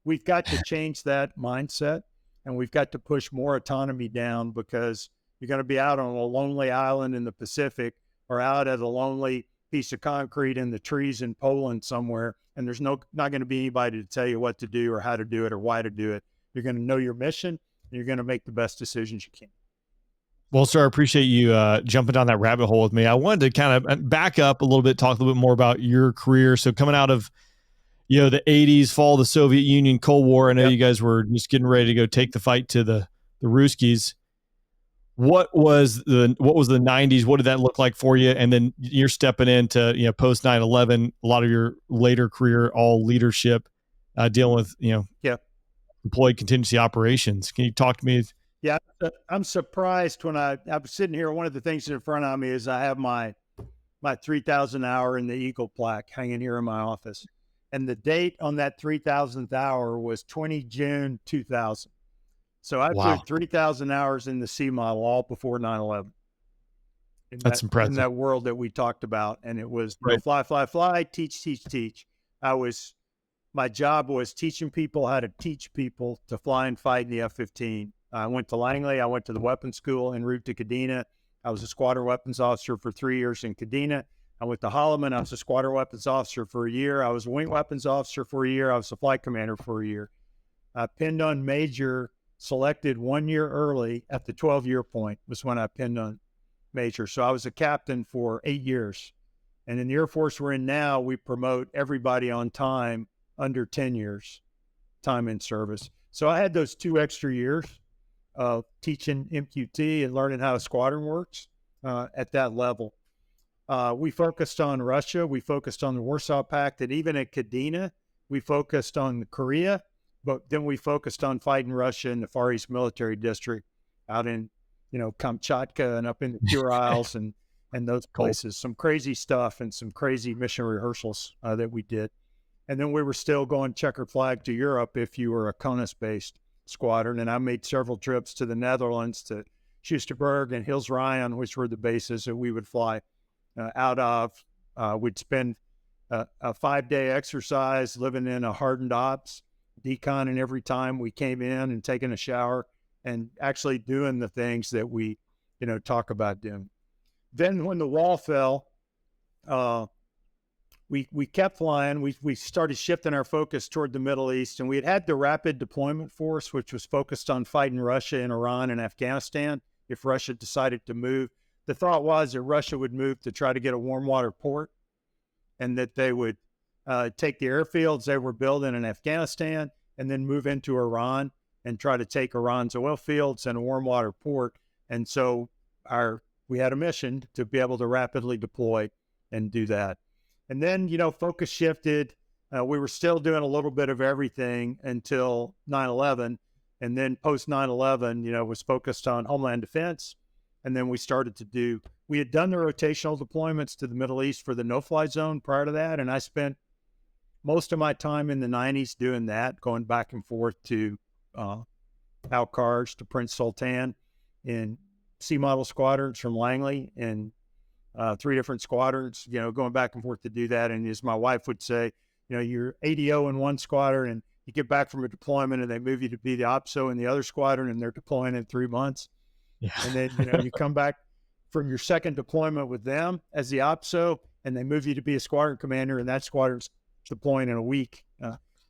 We've got to change that mindset, and we've got to push more autonomy down because you're going to be out on a lonely island in the Pacific or out at a lonely piece of concrete in the trees in Poland somewhere, and there's not going to be anybody to tell you what to do or how to do it or why to do it. You're going to know your mission, and you're going to make the best decisions you can. Well, sir, I appreciate you jumping down that rabbit hole with me. I wanted to kind of back up a little bit, talk a little bit more about your career. So coming out of, the 80s, fall of the Soviet Union, Cold War, I know you guys were just getting ready to go take the fight to the Ruskies. What was the 90s? What did that look like for you? And then you're stepping into, post 9/11, a lot of your later career, all leadership, dealing with, deployed contingency operations. Can you talk to me? Yeah, I'm surprised when I'm sitting here. One of the things in front of me is I have my 3,000 hour in the Eagle plaque hanging here in my office. And the date on that 3,000th hour was 20 June 2000. So I flew 3,000 hours in the C model all before 9/11. That's impressive. In that world that we talked about. And it was fly, teach. My job was teaching people how to teach people to fly and fight in the F-15. I went to Langley. I went to the weapons school en route to Kadena. I was a squadron weapons officer for 3 years in Kadena. I went to Holloman. I was a squadron weapons officer for a year. I was a wing weapons officer for a year. I was a flight commander for a year. I pinned on major, selected 1 year early at the 12-year point was when I pinned on major. So I was a captain for 8 years. And in the Air Force we're in now, we promote everybody on time under 10 years, time in service. So I had those 2 extra years of teaching MQT and learning how a squadron works at that level. We focused on Russia. We focused on the Warsaw Pact. And even at Kadena, we focused on Korea. But then we focused on fighting Russia in the Far East Military District out in, Kamchatka and up in the Urals and those places. Some crazy stuff and some crazy mission rehearsals that we did. And then we were still going checkered flag to Europe if you were a CONUS-based squadron. And I made several trips to the Netherlands, to Schusterberg and Hills Ryan, which were the bases that we would fly out of. We'd spend a 5-day exercise living in a hardened ops decon, and every time we came in and taking a shower and actually doing the things that we, talk about doing. Then when the wall fell, we kept flying. We started shifting our focus toward the Middle East, and we had the Rapid Deployment Force, which was focused on fighting Russia in Iran and Afghanistan if Russia decided to move. The thought was that Russia would move to try to get a warm water port, and that they would take the airfields they were building in Afghanistan and then move into Iran and try to take Iran's oil fields and a warm water port. And so we had a mission to be able to rapidly deploy and do that. And then, focus shifted. We were still doing a little bit of everything until 9/11. And then post 9/11, was focused on Homeland Defense. And then we had done the rotational deployments to the Middle East for the no-fly zone prior to that. And I spent most of my time in the 90s doing that, going back and forth to Al-Karj, to Prince Sultan in C-model squadrons from Langley and 3 different squadrons, going back and forth to do that. And as my wife would say, you're ADO in one squadron and you get back from a deployment and they move you to be the OPSO in the other squadron and they're deploying in 3 months. Yeah. And then, you come back from your second deployment with them as the OPSO and they move you to be a squadron commander, and that squadron's deploying in a week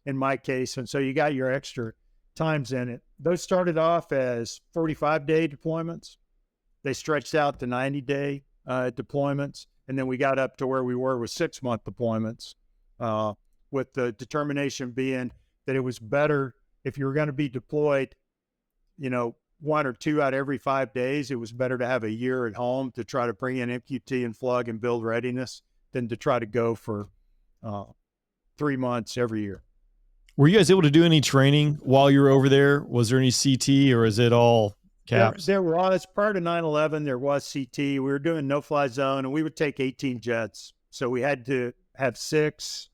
in my case. And so you got your extra times in it. Those started off as 45-day deployments. They stretched out to 90-day deployments. And then we got up to where we were with 6-month deployments, with the determination being that it was better if you were going to be deployed, 1 or 2 out every 5 days. It was better to have a year at home to try to bring in MQT and flug and build readiness than to try to go for 3 months every year. Were you guys able to do any training while you were over there? Was there any CT, or is it all caps? There was. Prior to 9/11, there was CT. We were doing no-fly zone, and we would take 18 jets. So we had to have 6.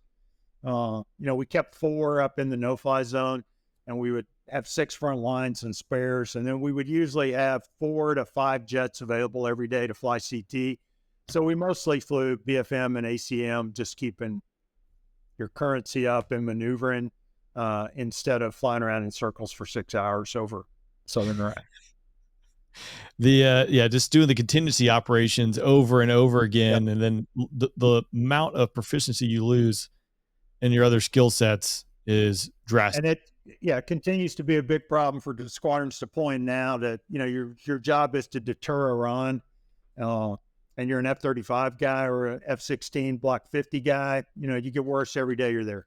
We kept 4 up in the no-fly zone, and we would have 6 front lines and spares. And then we would usually have 4 to 5 jets available every day to fly CT. So we mostly flew BFM and ACM, just keeping your currency up and maneuvering instead of flying around in circles for 6 hours over Southern Iraq. Just doing the contingency operations over and over again. Yep. And then the amount of proficiency you lose in your other skill sets is drastic. And it continues to be a big problem for the squadrons deploying now, that, your job is to deter Iran, and you're an F-35 guy or an F-16 Block 50 guy. You get worse every day you're there.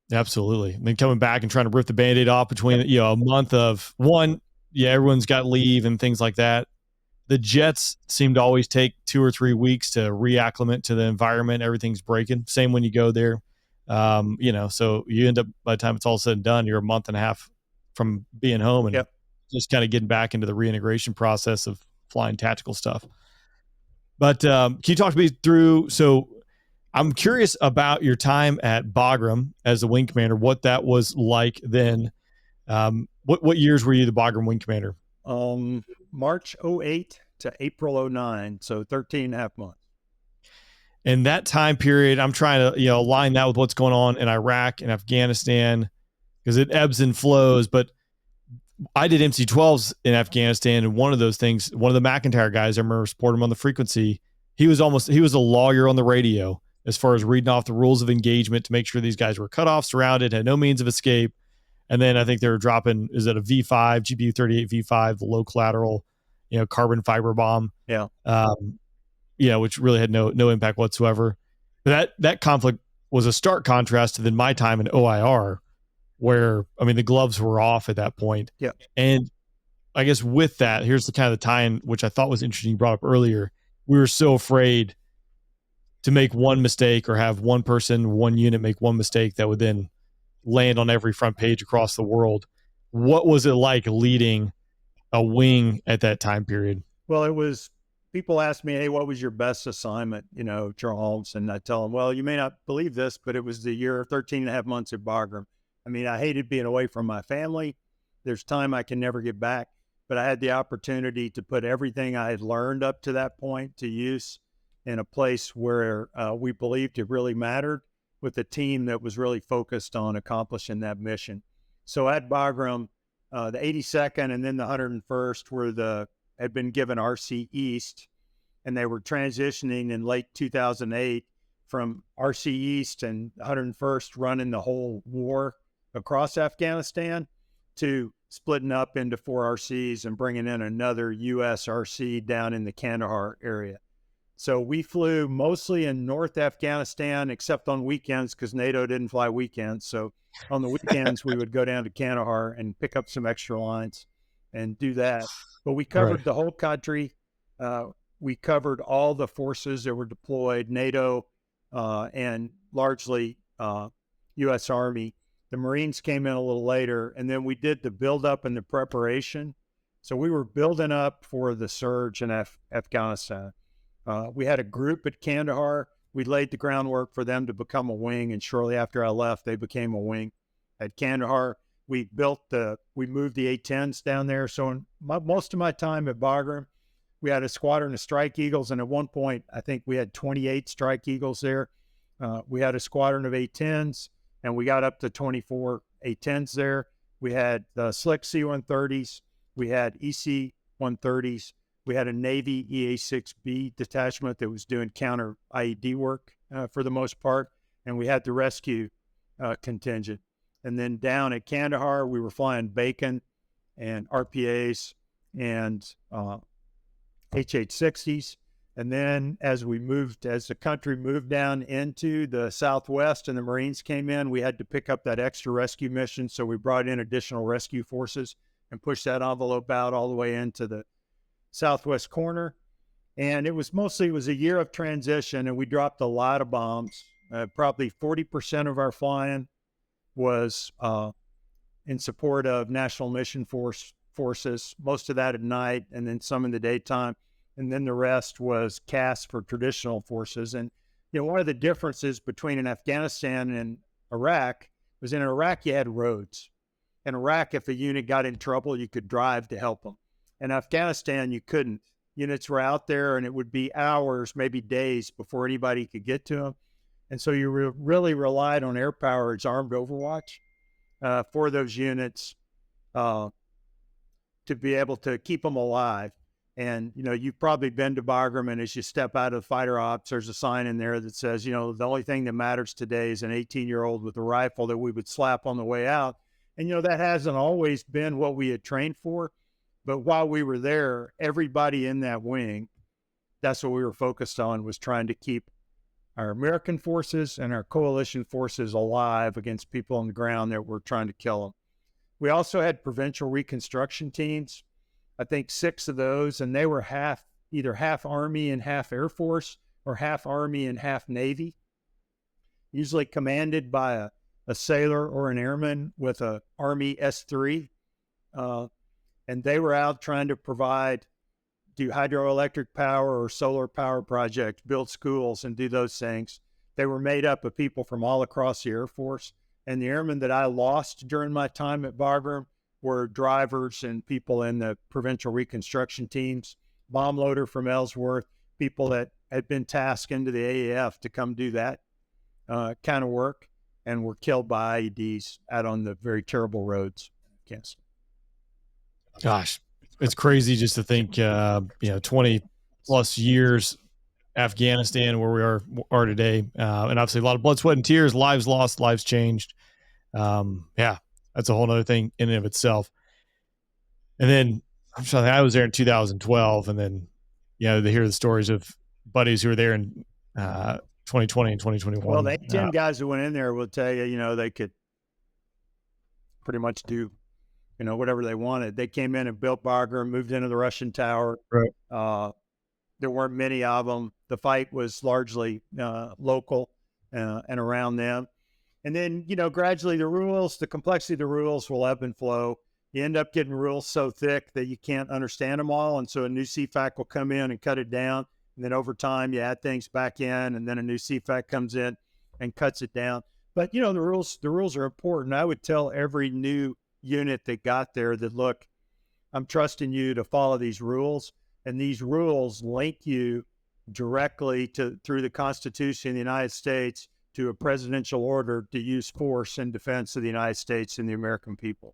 Absolutely. And then coming back and trying to rip the Band-Aid off between, a month of one, everyone's got leave and things like that. The jets seem to always take 2 or 3 weeks to reacclimate to the environment. Everything's breaking. Same when you go there. So you end up, by the time it's all said and done, you're a month and a half from being home and just kind of getting back into the reintegration process of flying tactical stuff. But can you talk to me through, so I'm curious about your time at Bagram as a wing commander, what that was like then. What years were you the Bagram wing commander? March 2008 to April 2009, so 13 and a half months. And that time period, I'm trying to align that with what's going on in Iraq and Afghanistan, because it ebbs and flows. But I did MC-12s in Afghanistan, and one of those things, one of the McIntyre guys, I remember supporting him on the frequency. he was a lawyer on the radio as far as reading off the rules of engagement to make sure these guys were cut off, surrounded, had no means of escape. And then I think they were dropping, is it a V5, GPU-38 V5, the low collateral, carbon fiber bomb. Yeah. Which really had no impact whatsoever. But that conflict was a stark contrast to then my time in OIR, where, the gloves were off at that point. Yeah. And I guess with that, here's the kind of the tie-in, which I thought was interesting, you brought up earlier. We were so afraid to make one mistake or have one person, one unit make one mistake that would then land on every front page across the world. What was it like leading a wing at that time period? Well, people ask me, hey, what was your best assignment, Gen Holmes? And I tell them, well, you may not believe this, but it was the year 13 and a half months at Bagram. I hated being away from my family. There's time I can never get back, but I had the opportunity to put everything I had learned up to that point to use in a place where we believed it really mattered, with a team that was really focused on accomplishing that mission. So at Bagram, the 82nd and then the 101st had been given RC East, and they were transitioning in late 2008 from RC East and 101st running the whole war across Afghanistan to splitting up into 4 RCs and bringing in another US RC down in the Kandahar area. So we flew mostly in North Afghanistan, except on weekends because NATO didn't fly weekends. So on the weekends, we would go down to Kandahar and pick up some extra lines and do that. But we covered the whole country. We covered all the forces that were deployed, NATO and largely U.S. Army. The Marines came in a little later, and then we did the build-up and the preparation. So we were building up for the surge in Afghanistan. We had a group at Kandahar. We laid the groundwork for them to become a wing, and shortly after I left, they became a wing. At Kandahar, we moved the A-10s down there. So in most of my time at Bagram, we had a squadron of Strike Eagles, and at one point, I think we had 28 Strike Eagles there. We had a squadron of A-10s, and we got up to 24 A-10s there. We had Slick C-130s. We had EC-130s. We had a Navy EA-6B detachment that was doing counter IED work for the most part, and we had the rescue contingent. And then down at Kandahar, we were flying Bacon and RPAs and H-860s. And then as the country moved down into the Southwest and the Marines came in, we had to pick up that extra rescue mission. So we brought in additional rescue forces and pushed that envelope out all the way into the Southwest corner. And it was a year of transition, and we dropped a lot of bombs. Probably 40% of our flying was in support of National Mission forces, most of that at night, and then some in the daytime. And then the rest was CAS for traditional forces. And, one of the differences between in Afghanistan and Iraq was in Iraq, you had roads. In Iraq, if a unit got in trouble, you could drive to help them. In Afghanistan, you couldn't. Units were out there, and it would be hours, maybe days, before anybody could get to them. And so you really relied on air power as armed overwatch for those units to be able to keep them alive. And, you've probably been to Bagram, and as you step out of the fighter ops, there's a sign in there that says, the only thing that matters today is an 18-year-old with a rifle that we would slap on the way out. And, that hasn't always been what we had trained for. But while we were there, everybody in that wing, that's what we were focused on, was trying to keep our American forces and our coalition forces alive against people on the ground that were trying to kill them. We also had provincial reconstruction teams, I think 6 of those, and they were either half Army and half Air Force, or half Army and half Navy, usually commanded by a sailor or an airman with a Army S-3. And they were out trying to do hydroelectric power or solar power projects, build schools, and do those things. They were made up of people from all across the Air Force. And the airmen that I lost during my time at Bagram were drivers and people in the provincial reconstruction teams, bomb loader from Ellsworth, people that had been tasked into the AAF to come do that kind of work, and were killed by IEDs out on the very terrible roads. Yes. Gosh, it's crazy just to think, 20 plus years Afghanistan, where we are today. And obviously a lot of blood, sweat, and tears, lives lost, lives changed. Yeah, that's a whole other thing in and of itself. And then I'm trying to think, I was there in 2012, and then, to hear the stories of buddies who were there in 2020 and 2021. Well, the 10 guys who went in there will tell you, they could pretty much do, whatever they wanted. They came in and built Bagram, moved into the Russian tower. Right. There weren't many of them. The fight was largely local and around them. And then, gradually the complexity of the rules will ebb and flow. You end up getting rules so thick that you can't understand them all. And so a new CFAC will come in and cut it down. And then over time, you add things back in, and then a new CFAC comes in and cuts it down. But, the rules are important. I would tell every new unit that got there that, look, I'm trusting you to follow these rules. And these rules link you directly through the Constitution of the United States to a presidential order to use force in defense of the United States and the American people.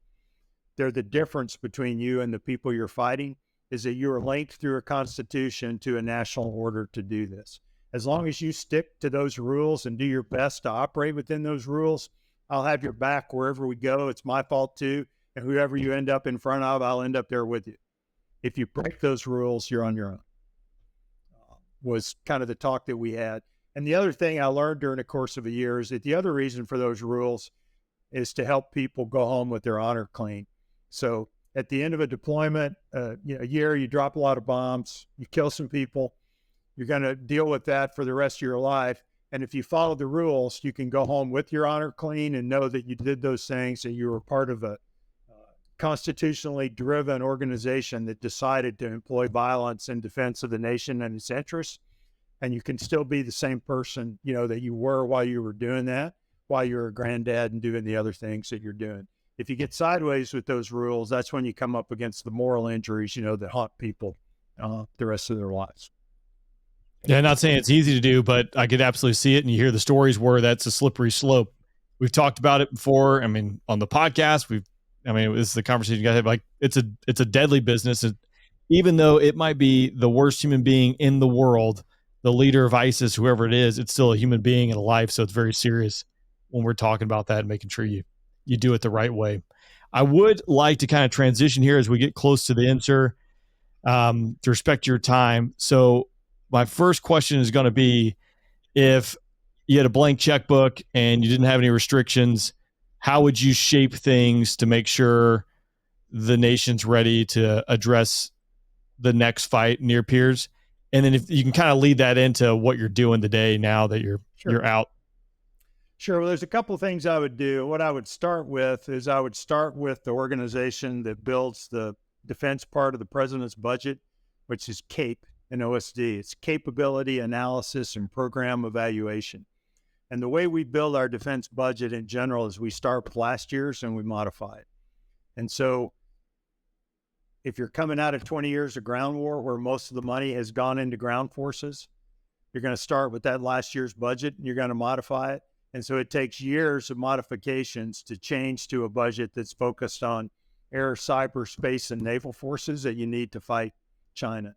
They're the difference between you and the people you're fighting, is that you're linked through a constitution to a national order to do this. As long as you stick to those rules and do your best to operate within those rules, I'll have your back wherever we go. It's my fault too. And whoever you end up in front of, I'll end up there with you. If you break those rules, you're on your own, was kind of the talk that we had. And the other thing I learned during the course of a year is that the other reason for those rules is to help people go home with their honor clean. So at the end of a deployment, a year, you drop a lot of bombs, you kill some people, you're going to deal with that for the rest of your life. And if you follow the rules, you can go home with your honor clean and know that you did those things and you were part of a constitutionally driven organization that decided to employ violence in defense of the nation and its interests. And you can still be the same person, that you were while you were doing that, while you were a granddad and doing the other things that you're doing. If you get sideways with those rules, that's when you come up against the moral injuries, that haunt people the rest of their lives. Yeah, not saying it's easy to do, but I could absolutely see it. And you hear the stories where that's a slippery slope. We've talked about it before. I mean, on the podcast, this is the conversation you guys have. Like, it's a deadly business. Even though it might be the worst human being in the world, the leader of ISIS, whoever it is, it's still a human being and a life. So it's very serious when we're talking about that and making sure you do it the right way. I would like to kind of transition here as we get close to the end, sir, to respect your time. So my first question is going to be, if you had a blank checkbook and you didn't have any restrictions, how would you shape things to make sure the nation's ready to address the next fight near peers? And then if you can kind of lead that into what you're doing today now that you're out. Sure. Well, there's a couple of things I would do. What I would start with is the organization that builds the defense part of the president's budget, which is CAPE in OSD. It's Capability Analysis and Program Evaluation. And the way we build our defense budget in general is we start with last year's and we modify it. And so if you're coming out of 20 years of ground war where most of the money has gone into ground forces, you're going to start with that last year's budget and you're going to modify it. And so it takes years of modifications to change to a budget that's focused on air, cyber, space, and naval forces that you need to fight China.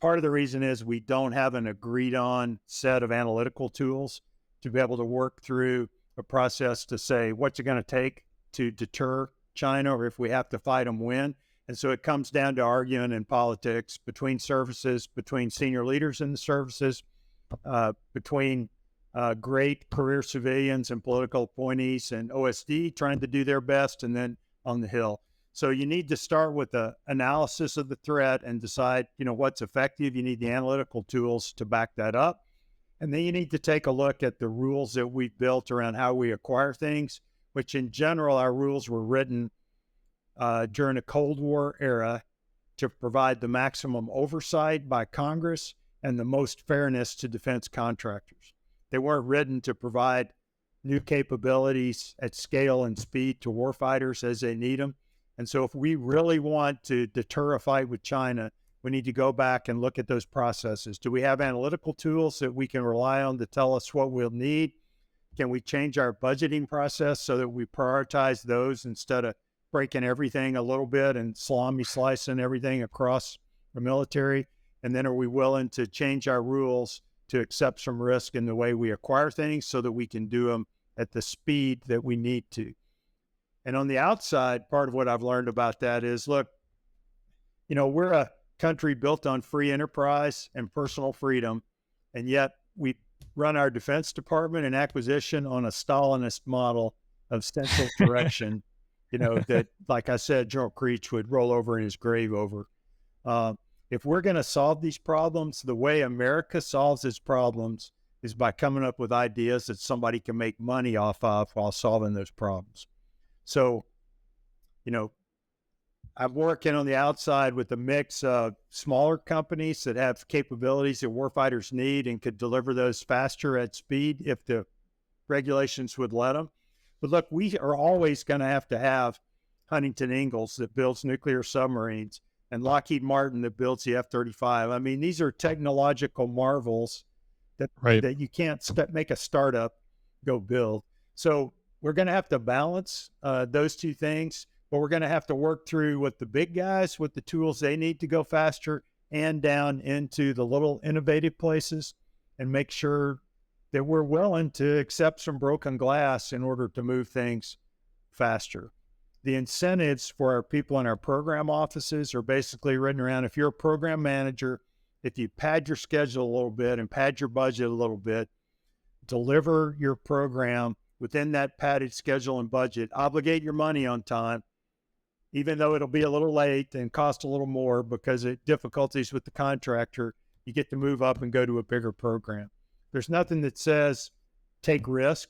Part of the reason is we don't have an agreed on set of analytical tools to be able to work through a process to say what's it going to take to deter China, or if we have to fight them, when. And so it comes down to arguing in politics between services, between senior leaders in the services, between great career civilians and political appointees and OSD trying to do their best, and then on the Hill. So you need to start with the analysis of the threat and decide, what's effective. You need the analytical tools to back that up. And then you need to take a look at the rules that we've built around how we acquire things, which in general, our rules were written during a Cold War era to provide the maximum oversight by Congress and the most fairness to defense contractors. They weren't written to provide new capabilities at scale and speed to warfighters as they need them. And so if we really want to deter a fight with China, we need to go back and look at those processes. Do we have analytical tools that we can rely on to tell us what we'll need? Can we change our budgeting process so that we prioritize those instead of breaking everything a little bit and salami slicing everything across the military? And then are we willing to change our rules to accept some risk in the way we acquire things so that we can do them at the speed that we need to? And on the outside, part of what I've learned about that is, look, we're a country built on free enterprise and personal freedom, and yet we run our Defense Department and acquisition on a Stalinist model of stencil direction, that, like I said, General Creech would roll over in his grave over. If we're going to solve these problems, the way America solves its problems is by coming up with ideas that somebody can make money off of while solving those problems. So, I'm working on the outside with a mix of smaller companies that have capabilities that warfighters need and could deliver those faster at speed if the regulations would let them. But look, we are always going to have Huntington Ingalls that builds nuclear submarines and Lockheed Martin that builds the F-35. I mean, these are technological marvels that you can't make a startup go build. So we're going to have to balance those two things, but we're going to have to work through with the big guys, with the tools they need to go faster, and down into the little innovative places, and make sure that we're willing to accept some broken glass in order to move things faster. The incentives for our people in our program offices are basically written around, if you're a program manager, if you pad your schedule a little bit and pad your budget a little bit, deliver your program within that padded schedule and budget, obligate your money on time, even though it'll be a little late and cost a little more because of difficulties with the contractor, you get to move up and go to a bigger program. There's nothing that says take risk,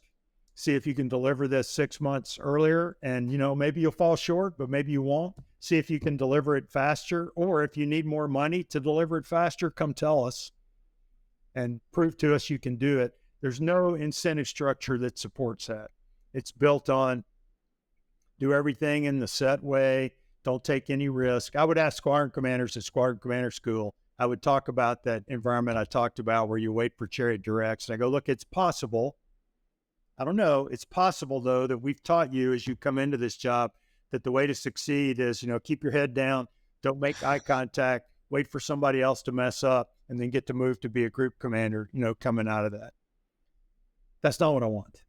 see if you can deliver this 6 months earlier, and maybe you'll fall short, but maybe you won't. See if you can deliver it faster, or if you need more money to deliver it faster, come tell us and prove to us you can do it. There's no incentive structure that supports that. It's built on do everything in the set way, don't take any risk. I would ask squadron commanders at squadron commander school, I would talk about that environment I talked about where you wait for chariot directs. And I go, look, it's possible. I don't know. It's possible, though, that we've taught you as you come into this job that the way to succeed is, keep your head down, don't make eye contact, wait for somebody else to mess up, and then get to move to be a group commander, coming out of that. That's not what I want.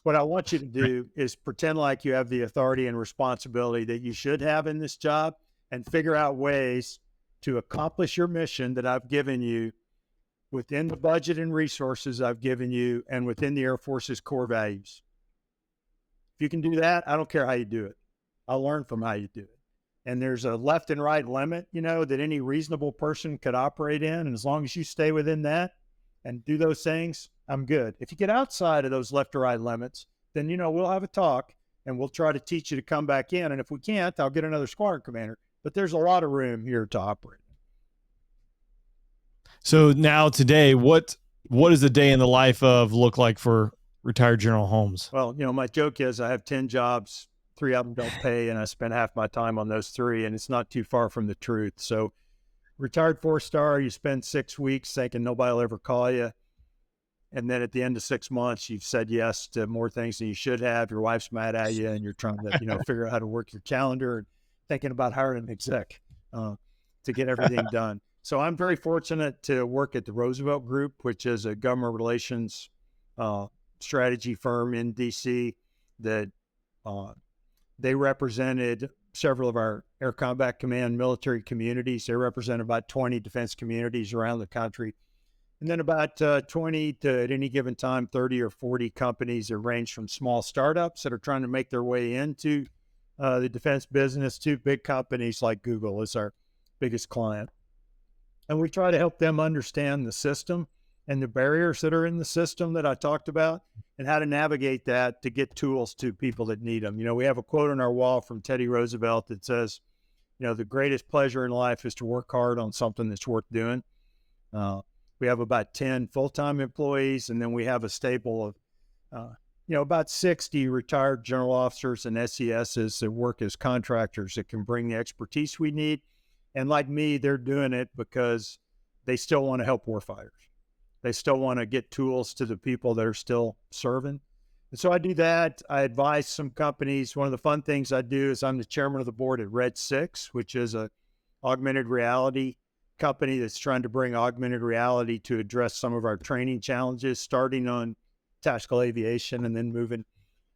What I want you to do is pretend like you have the authority and responsibility that you should have in this job, and figure out ways to accomplish your mission that I've given you within the budget and resources I've given you and within the Air Force's core values. If you can do that, I don't care how you do it. I'll learn from how you do it. And there's a left and right limit, that any reasonable person could operate in. And as long as you stay within that and do those things, I'm good. If you get outside of those left or right limits, then, we'll have a talk and we'll try to teach you to come back in. And if we can't, I'll get another squadron commander. But there's a lot of room here to operate. So now today, what does a day in the life of look like for retired General Holmes? Well, my joke is I have 10 jobs, 3 of them don't pay, and I spend half my time on those 3, and it's not too far from the truth. So retired 4-star, you spend 6 weeks thinking nobody will ever call you. And then at the end of 6 months, you've said yes to more things than you should have. Your wife's mad at you, and you're trying to, figure out how to work your calendar and thinking about hiring an exec to get everything done. So I'm very fortunate to work at the Roosevelt Group, which is a government relations strategy firm in D.C. that they represented several of our Air Combat Command military communities. They represent about 20 defense communities around the country. And then about 20 to, at any given time, 30 or 40 companies that range from small startups that are trying to make their way into the defense business to big companies like Google is our biggest client. And we try to help them understand the system and the barriers that are in the system that I talked about and how to navigate that to get tools to people that need them. We have a quote on our wall from Teddy Roosevelt that says, the greatest pleasure in life is to work hard on something that's worth doing. We have about 10 full-time employees, and then we have a stable of, about 60 retired general officers and SESs that work as contractors that can bring the expertise we need. And like me, they're doing it because they still want to help warfighters. They still want to get tools to the people that are still serving. And so I do that. I advise some companies. One of the fun things I do is I'm the chairman of the board at Red 6, which is a augmented reality company that's trying to bring augmented reality to address some of our training challenges, starting on tactical aviation and then moving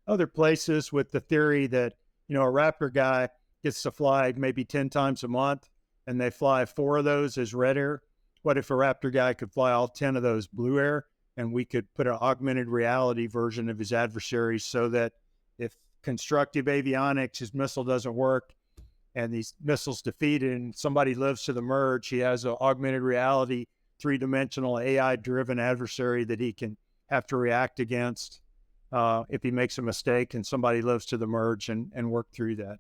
other places with the theory that, a Raptor guy gets to fly maybe 10 times a month and they fly 4 of those as red air. What if a Raptor guy could fly all 10 of those blue air, and we could put an augmented reality version of his adversaries so that if constructive avionics, his missile doesn't work and these missiles defeated and somebody lives to the merge, he has an augmented reality, 3-dimensional AI-driven adversary that he can have to react against if he makes a mistake and somebody lives to the merge and work through that.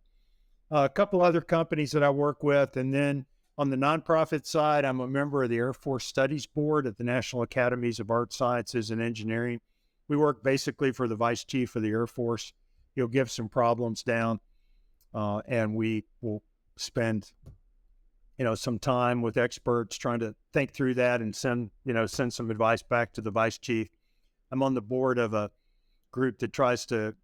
A couple other companies that I work with. And then on the nonprofit side, I'm a member of the Air Force Studies Board at the National Academies of Art Sciences and Engineering. We work basically for the Vice Chief of the Air Force. He'll give some problems down, and we will spend, some time with experts trying to think through that and send some advice back to the Vice Chief. I'm on the board of a group that tries to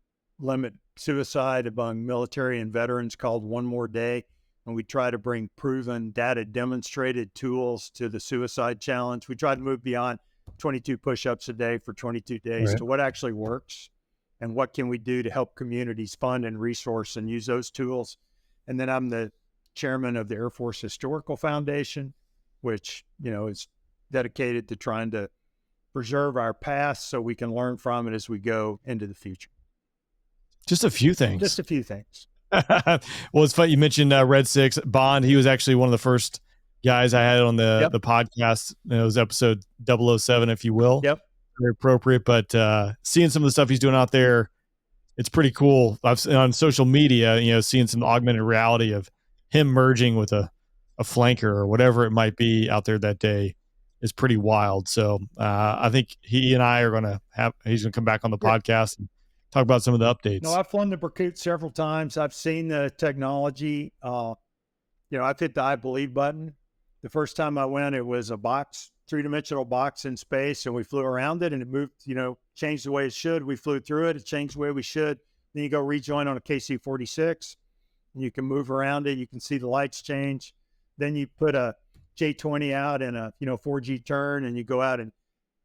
limit suicide among military and veterans called One More Day. And we try to bring proven, data demonstrated tools to the suicide challenge. We try to move beyond 22 push-ups a day for 22 days to what actually works and what can we do to help communities fund and resource and use those tools. And then I'm the chairman of the Air Force Historical Foundation, which, is dedicated to trying to preserve our past so we can learn from it as we go into the future. Just a few things. Well, it's funny. You mentioned Red 6 Bond. He was actually one of the first guys I had on the podcast. It was episode 007, if you will. Yep. Very appropriate. But seeing some of the stuff he's doing out there, it's pretty cool. I've seen on social media, seeing some augmented reality of him merging with a flanker or whatever it might be out there that day is pretty wild. So I think he and I are he's going to come back on the podcast and talk about some of the updates. No, I've flown the Berkut several times. I've seen the technology. I've hit the I believe button. The first time I went, it was a box, 3-dimensional box in space, and we flew around it and it moved, changed the way it should. We flew through it. It changed the way we should. Then you go rejoin on a KC-46 and you can move around it. You can see the lights change. Then you put a J-20 out in a, 4G turn, and you go out and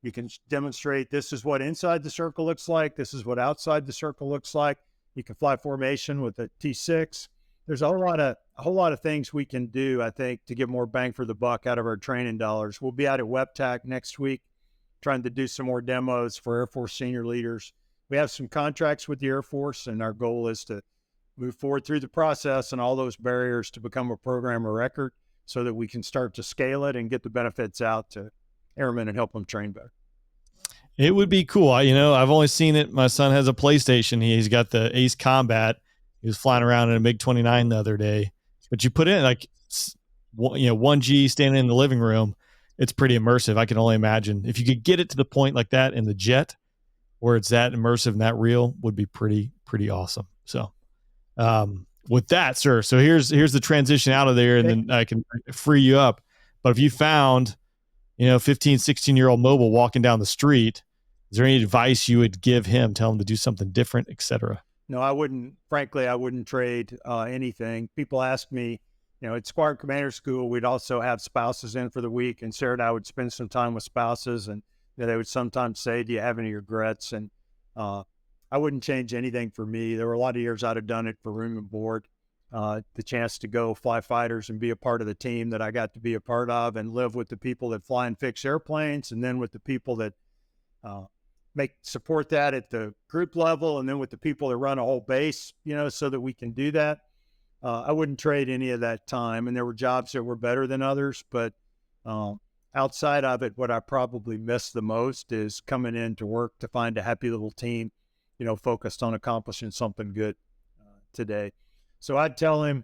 you can demonstrate this is what inside the circle looks like. This is what outside the circle looks like. You can fly formation with a T6. There's a whole lot of things we can do, I think, to get more bang for the buck out of our training dollars. We'll be out at WEPTAC next week trying to do some more demos for Air Force senior leaders. We have some contracts with the Air Force, and our goal is to move forward through the process and all those barriers to become a program of record so that we can start to scale it and get the benefits out to airmen and help them train better. It would be cool. I've only seen it. My son has a PlayStation. He's got the Ace Combat. He was flying around in a MiG-29 the other day. But you put in 1G standing in the living room, it's pretty immersive. I can only imagine if you could get it to the point like that in the jet where it's that immersive and that real would be pretty awesome. So with that, sir, so here's the transition out of there, and then I can free you up. But if you found 15, 16-year-old mobile walking down the street, is there any advice you would give him? Tell him to do something different, etc. No, I wouldn't. Frankly, I wouldn't trade anything. People ask me, at Squadron Commander School, we'd also have spouses in for the week, and Sarah and I would spend some time with spouses, and they would sometimes say, do you have any regrets? And I wouldn't change anything for me. There were a lot of years I'd have done it for room and board. The chance to go fly fighters and be a part of the team that I got to be a part of and live with the people that fly and fix airplanes, and then with the people that support that at the group level, and then with the people that run a whole base, so that we can do that. I wouldn't trade any of that time. And there were jobs that were better than others, but outside of it, what I probably miss the most is coming in to work to find a happy little team, focused on accomplishing something good today. So I'd tell him,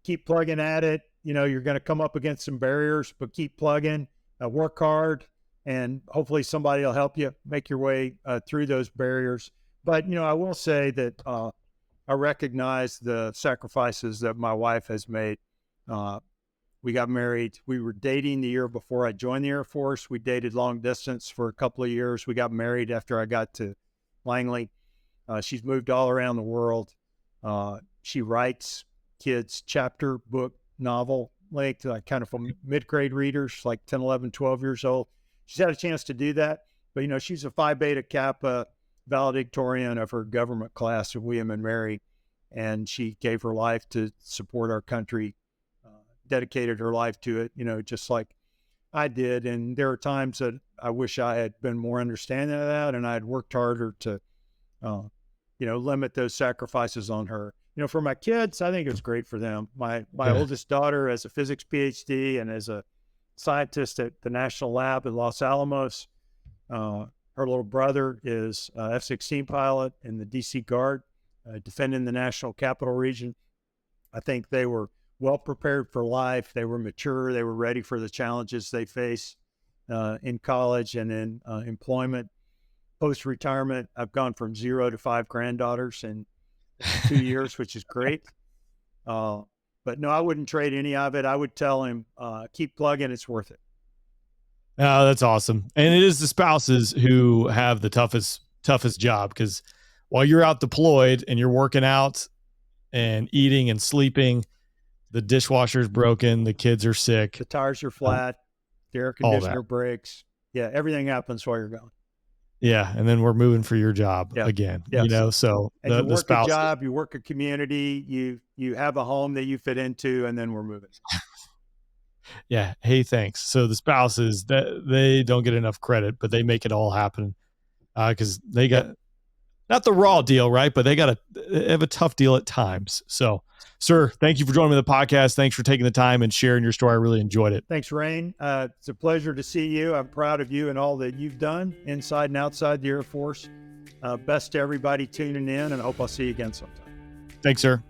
keep plugging at it. You're going to come up against some barriers, but keep plugging, work hard, and hopefully somebody will help you make your way through those barriers. But, I will say that I recognize the sacrifices that my wife has made. We got married. We were dating the year before I joined the Air Force. We dated long distance for a couple of years. We got married after I got to Langley. She's moved all around the world. She writes kids chapter book novel length, like kind of for mid-grade readers, like 10, 11, 12 years old. She's had a chance to do that. But, she's a Phi Beta Kappa valedictorian of her government class of William and Mary. And she gave her life to support our country, dedicated her life to it, just like I did. And there are times that I wish I had been more understanding of that, and I had worked harder to, limit those sacrifices on her. For my kids, I think it's great for them. My oldest daughter has a physics PhD and is a scientist at the National Lab in Los Alamos. Her little brother is a F-16 pilot in the DC Guard, defending the National Capital Region. I think they were well prepared for life. They were mature. They were ready for the challenges they face in college and in employment. Post-retirement, I've gone from 0 to 5 granddaughters in 2 years, which is great. But no, I wouldn't trade any of it. I would tell him, keep plugging. It's worth it. Oh, that's awesome. And it is the spouses who have the toughest job, because while you're out deployed and you're working out and eating and sleeping, the dishwasher's broken, the kids are sick, the tires are flat, the air conditioner breaks. Yeah, everything happens while you're gone. Yeah, and then we're moving for your job again. Yes. So and you work a job, you work a community, you have a home that you fit into, and then we're moving. Yeah. Hey, thanks. So the spouses, they don't get enough credit, but they make it all happen because they got not the raw deal, right? But they have a tough deal at times. So, sir, thank you for joining me on the podcast. Thanks for taking the time and sharing your story. I really enjoyed it. Thanks, Rain. It's a pleasure to see you. I'm proud of you and all that you've done inside and outside the Air Force. Best to everybody tuning in, and I hope I'll see you again sometime. Thanks, sir.